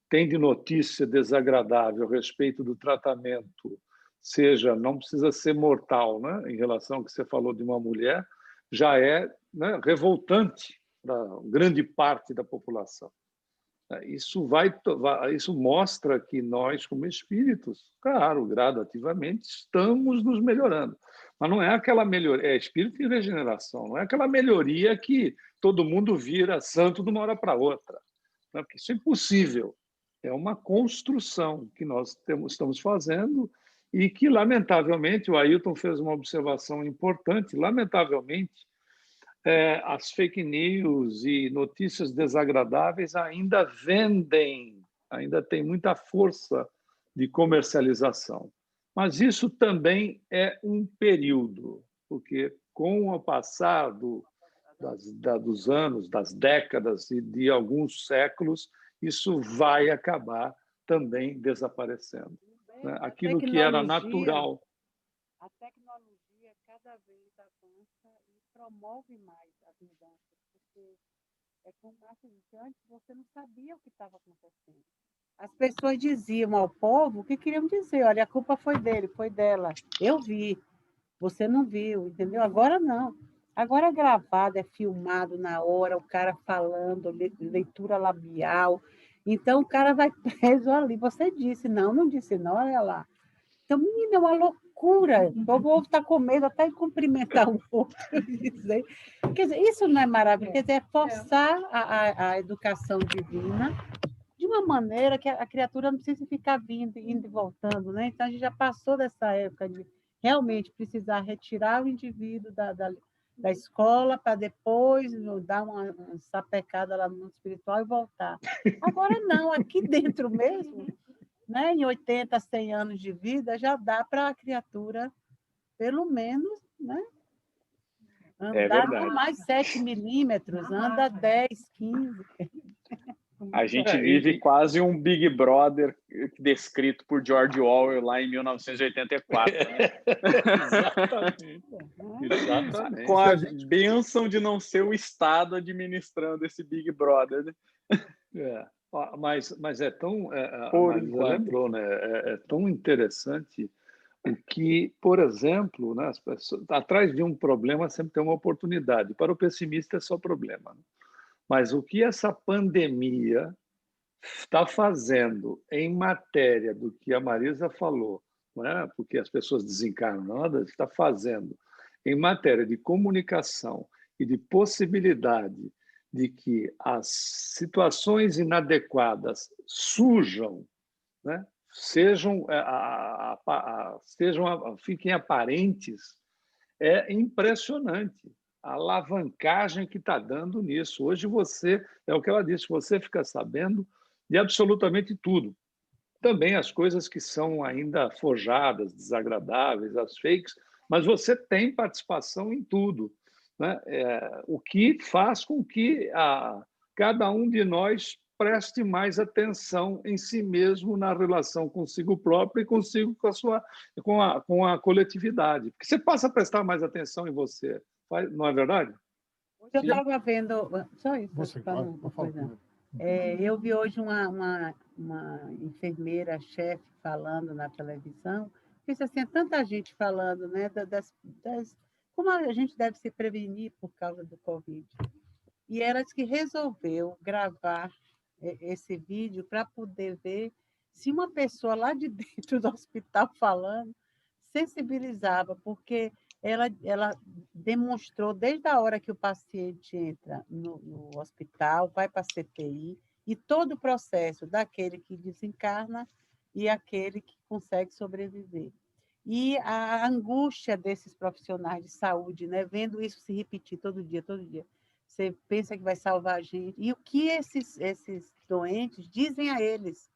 tem de notícia desagradável a respeito do tratamento, seja, não precisa ser mortal, né, em relação ao que você falou de uma mulher, já é, né, revoltante para grande parte da população. Isso mostra que nós, como espíritos, claro, gradativamente, estamos nos melhorando. Mas não é aquela melhoria, é espírito em regeneração, não é aquela melhoria que todo mundo vira santo de uma hora para outra, né? Porque isso é impossível. É uma construção que nós estamos fazendo e que, lamentavelmente, o Ailton fez uma observação importante, lamentavelmente, as fake news e notícias desagradáveis ainda vendem, ainda tem muita força de comercialização. Mas isso também é um período, porque com o passar dos anos, das décadas e de alguns séculos, isso vai acabar também desaparecendo, né? Aquilo que era natural. A tecnologia cada vez avança e promove mais as mudanças, porque como antes você não sabia o que estava acontecendo. As pessoas diziam ao povo o que queriam dizer: olha, a culpa foi dele, foi dela, eu vi, você não viu, entendeu? Agora não. Agora é gravado, é filmado na hora, o cara falando, leitura labial. Então, o cara vai preso ali. Você disse, não disse, não, olha lá. Então, menina, é uma loucura. O povo está com medo até de cumprimentar o outro. Quer dizer, isso não é maravilhoso? Quer dizer, é forçar a educação divina de uma maneira que a criatura não precisa ficar indo e voltando, né? Então, a gente já passou dessa época de realmente precisar retirar o indivíduo da escola para depois dar uma sapecada lá no mundo espiritual e voltar. Agora não, aqui dentro mesmo, né, em 80, 100 anos de vida, já dá para a criatura, pelo menos, né, andar com mais 7 milímetros, anda 10, 15. A gente vive quase um Big Brother descrito por George Orwell lá em 1984. Né? Exatamente. Com a bênção de não ser o Estado administrando esse Big Brother. Né? Mas é tão... Marisa lembrou, né? É tão interessante o que, por exemplo, né, as pessoas, atrás de um problema sempre tem uma oportunidade. Para o pessimista é só problema, né? Mas o que essa pandemia está fazendo em matéria do que a Marisa falou, não é? Porque as pessoas desencarnam, nada, está fazendo em matéria de comunicação e de possibilidade de que as situações inadequadas surjam, né? Fiquem aparentes, é impressionante a alavancagem que está dando nisso. Hoje é o que ela disse, você fica sabendo de absolutamente tudo. Também as coisas que são ainda forjadas, desagradáveis, as fakes, mas você tem participação em tudo, né? O que faz com que cada um de nós preste mais atenção em si mesmo na relação consigo próprio e consigo com a coletividade. Porque você passa a prestar mais atenção em você. Não é verdade? Hoje eu estava vendo... Só isso. Eu vi hoje uma enfermeira-chefe falando na televisão. Disse assim, tanta gente falando, né, como a gente deve se prevenir por causa do Covid. E ela disse que resolveu gravar esse vídeo para poder ver se uma pessoa lá de dentro do hospital falando sensibilizava, porque ela demonstrou desde a hora que o paciente entra no hospital, vai para a CTI, e todo o processo daquele que desencarna e aquele que consegue sobreviver. E a angústia desses profissionais de saúde, né, vendo isso se repetir todo dia. Você pensa que vai salvar a gente. E o que esses doentes dizem a eles,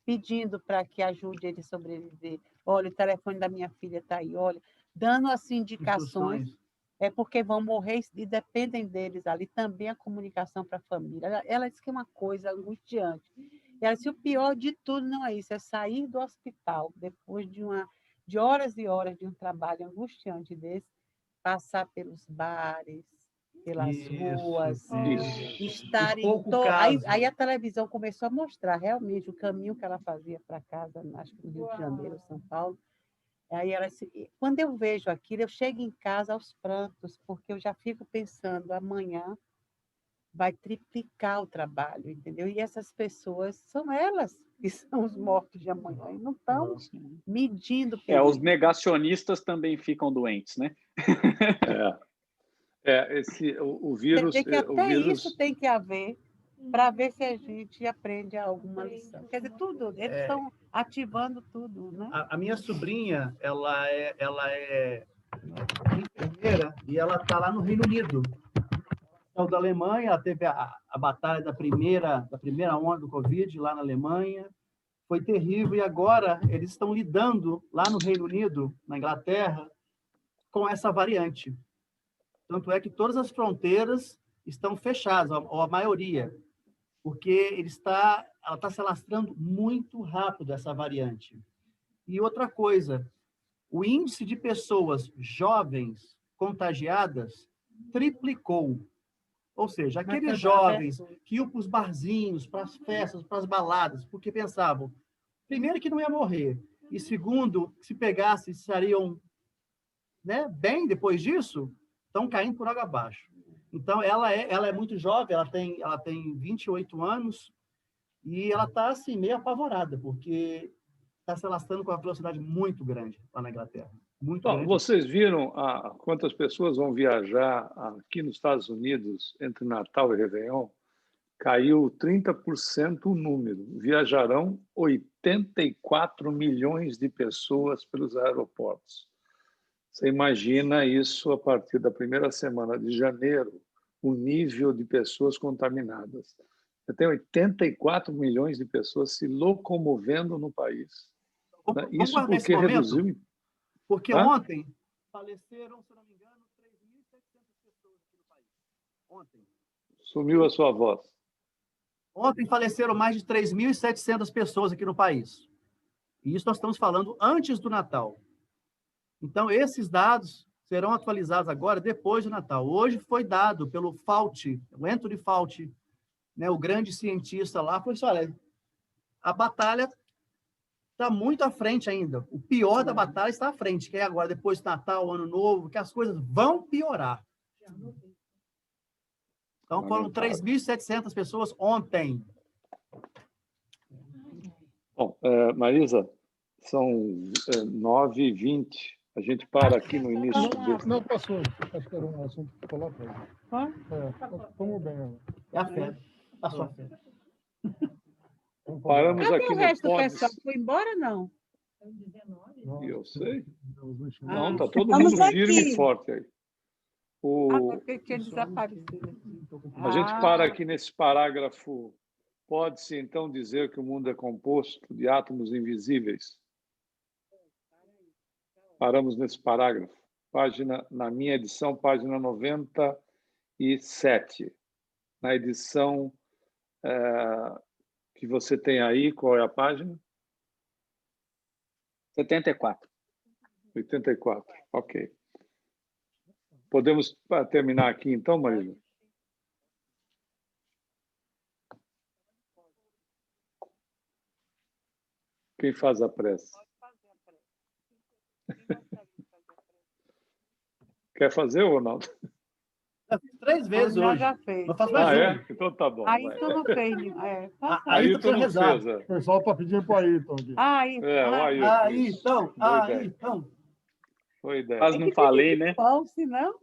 pedindo para que ajude eles a sobreviver? Olha, o telefone da minha filha está aí, olha, dando assim indicações. é porque vão morrer e dependem deles ali. Também a comunicação para a família. Ela disse que é uma coisa angustiante. E ela disse, o pior de tudo não é isso, é sair do hospital, depois de horas e horas de um trabalho angustiante desse, passar pelos bares, pelas ruas, estar em aí a televisão começou a mostrar realmente o caminho que ela fazia para casa, acho que no Rio de Janeiro, São Paulo. Aí ela, quando eu vejo aquilo, eu chego em casa aos prantos, porque eu já fico pensando, amanhã vai triplicar o trabalho, entendeu? E essas pessoas são elas que são os mortos de amanhã, e não estão medindo perigo. Os negacionistas também ficam doentes, né? O vírus... Que até isso tem que haver para ver se a gente aprende alguma lição. Quer dizer, tudo, eles estão ativando tudo, né? A minha sobrinha, ela é enfermeira e ela está lá no Reino Unido. Então, da Alemanha, ela teve a batalha da primeira onda do Covid lá na Alemanha. Foi terrível e agora eles estão lidando lá no Reino Unido, na Inglaterra, com essa variante. Tanto é que todas as fronteiras estão fechadas, ou a maioria, porque ela está se alastrando muito rápido, essa variante. E outra coisa, o índice de pessoas jovens contagiadas triplicou. Ou seja, aqueles jovens que iam para os barzinhos, para as festas, para as baladas, porque pensavam, primeiro, que não ia morrer, e segundo, que se pegasse, estariam, né, bem depois disso, estão caindo por água abaixo. Então, ela é muito jovem, ela tem 28 anos, e ela está assim, meio apavorada, porque está se alastrando com uma velocidade muito grande lá na Inglaterra. Muito grande. Vocês viram quantas pessoas vão viajar aqui nos Estados Unidos entre Natal e Réveillon? Caiu 30% o número. Viajarão 84 milhões de pessoas pelos aeroportos. Você imagina isso a partir da primeira semana de janeiro, o nível de pessoas contaminadas. Você tem 84 milhões de pessoas se locomovendo no país. Isso porque reduziu... Porque ontem faleceram, se não me engano, 3.700 pessoas aqui no país. Ontem. Sumiu a sua voz. Ontem faleceram mais de 3.700 pessoas aqui no país. E isso nós estamos falando antes do Natal. Então, esses dados serão atualizados agora, depois do Natal. Hoje foi dado pelo Fauci, o Anthony Fauci, né, o grande cientista lá, falou assim, olha, a batalha está muito à frente ainda. O pior da batalha está à frente, que é agora, depois do Natal, Ano Novo, que as coisas vão piorar. Então, foram 3.700 pessoas ontem. Bom, Marisa, são 9h20. A gente para aqui no início. Não, passou. Acho que era um assunto para falar para ele. Vamos bem. É a fé. Passou a fé. Paramos aqui o resto do pessoal foi embora, não? Eu sei. Não, está todo mundo firme e forte aí. Porque tinha desaparecido. A gente para aqui nesse parágrafo. Pode-se, então, dizer que o mundo é composto de átomos invisíveis? Paramos nesse parágrafo. Na minha edição, página 97. Na edição que você tem aí, qual é a página? 74. 84, ok. Podemos terminar aqui, então, Marisa? Quem faz a prece? Quer fazer, Ronaldo? Já fiz 3 vezes hoje. Já fez. Não faço mais é? Então tá bom. Aí tu não fez. Aí tu não fez. O pessoal está pedindo para ir, então. Ayrton. Foi ideia. Quase não falei, né? Bom, se não...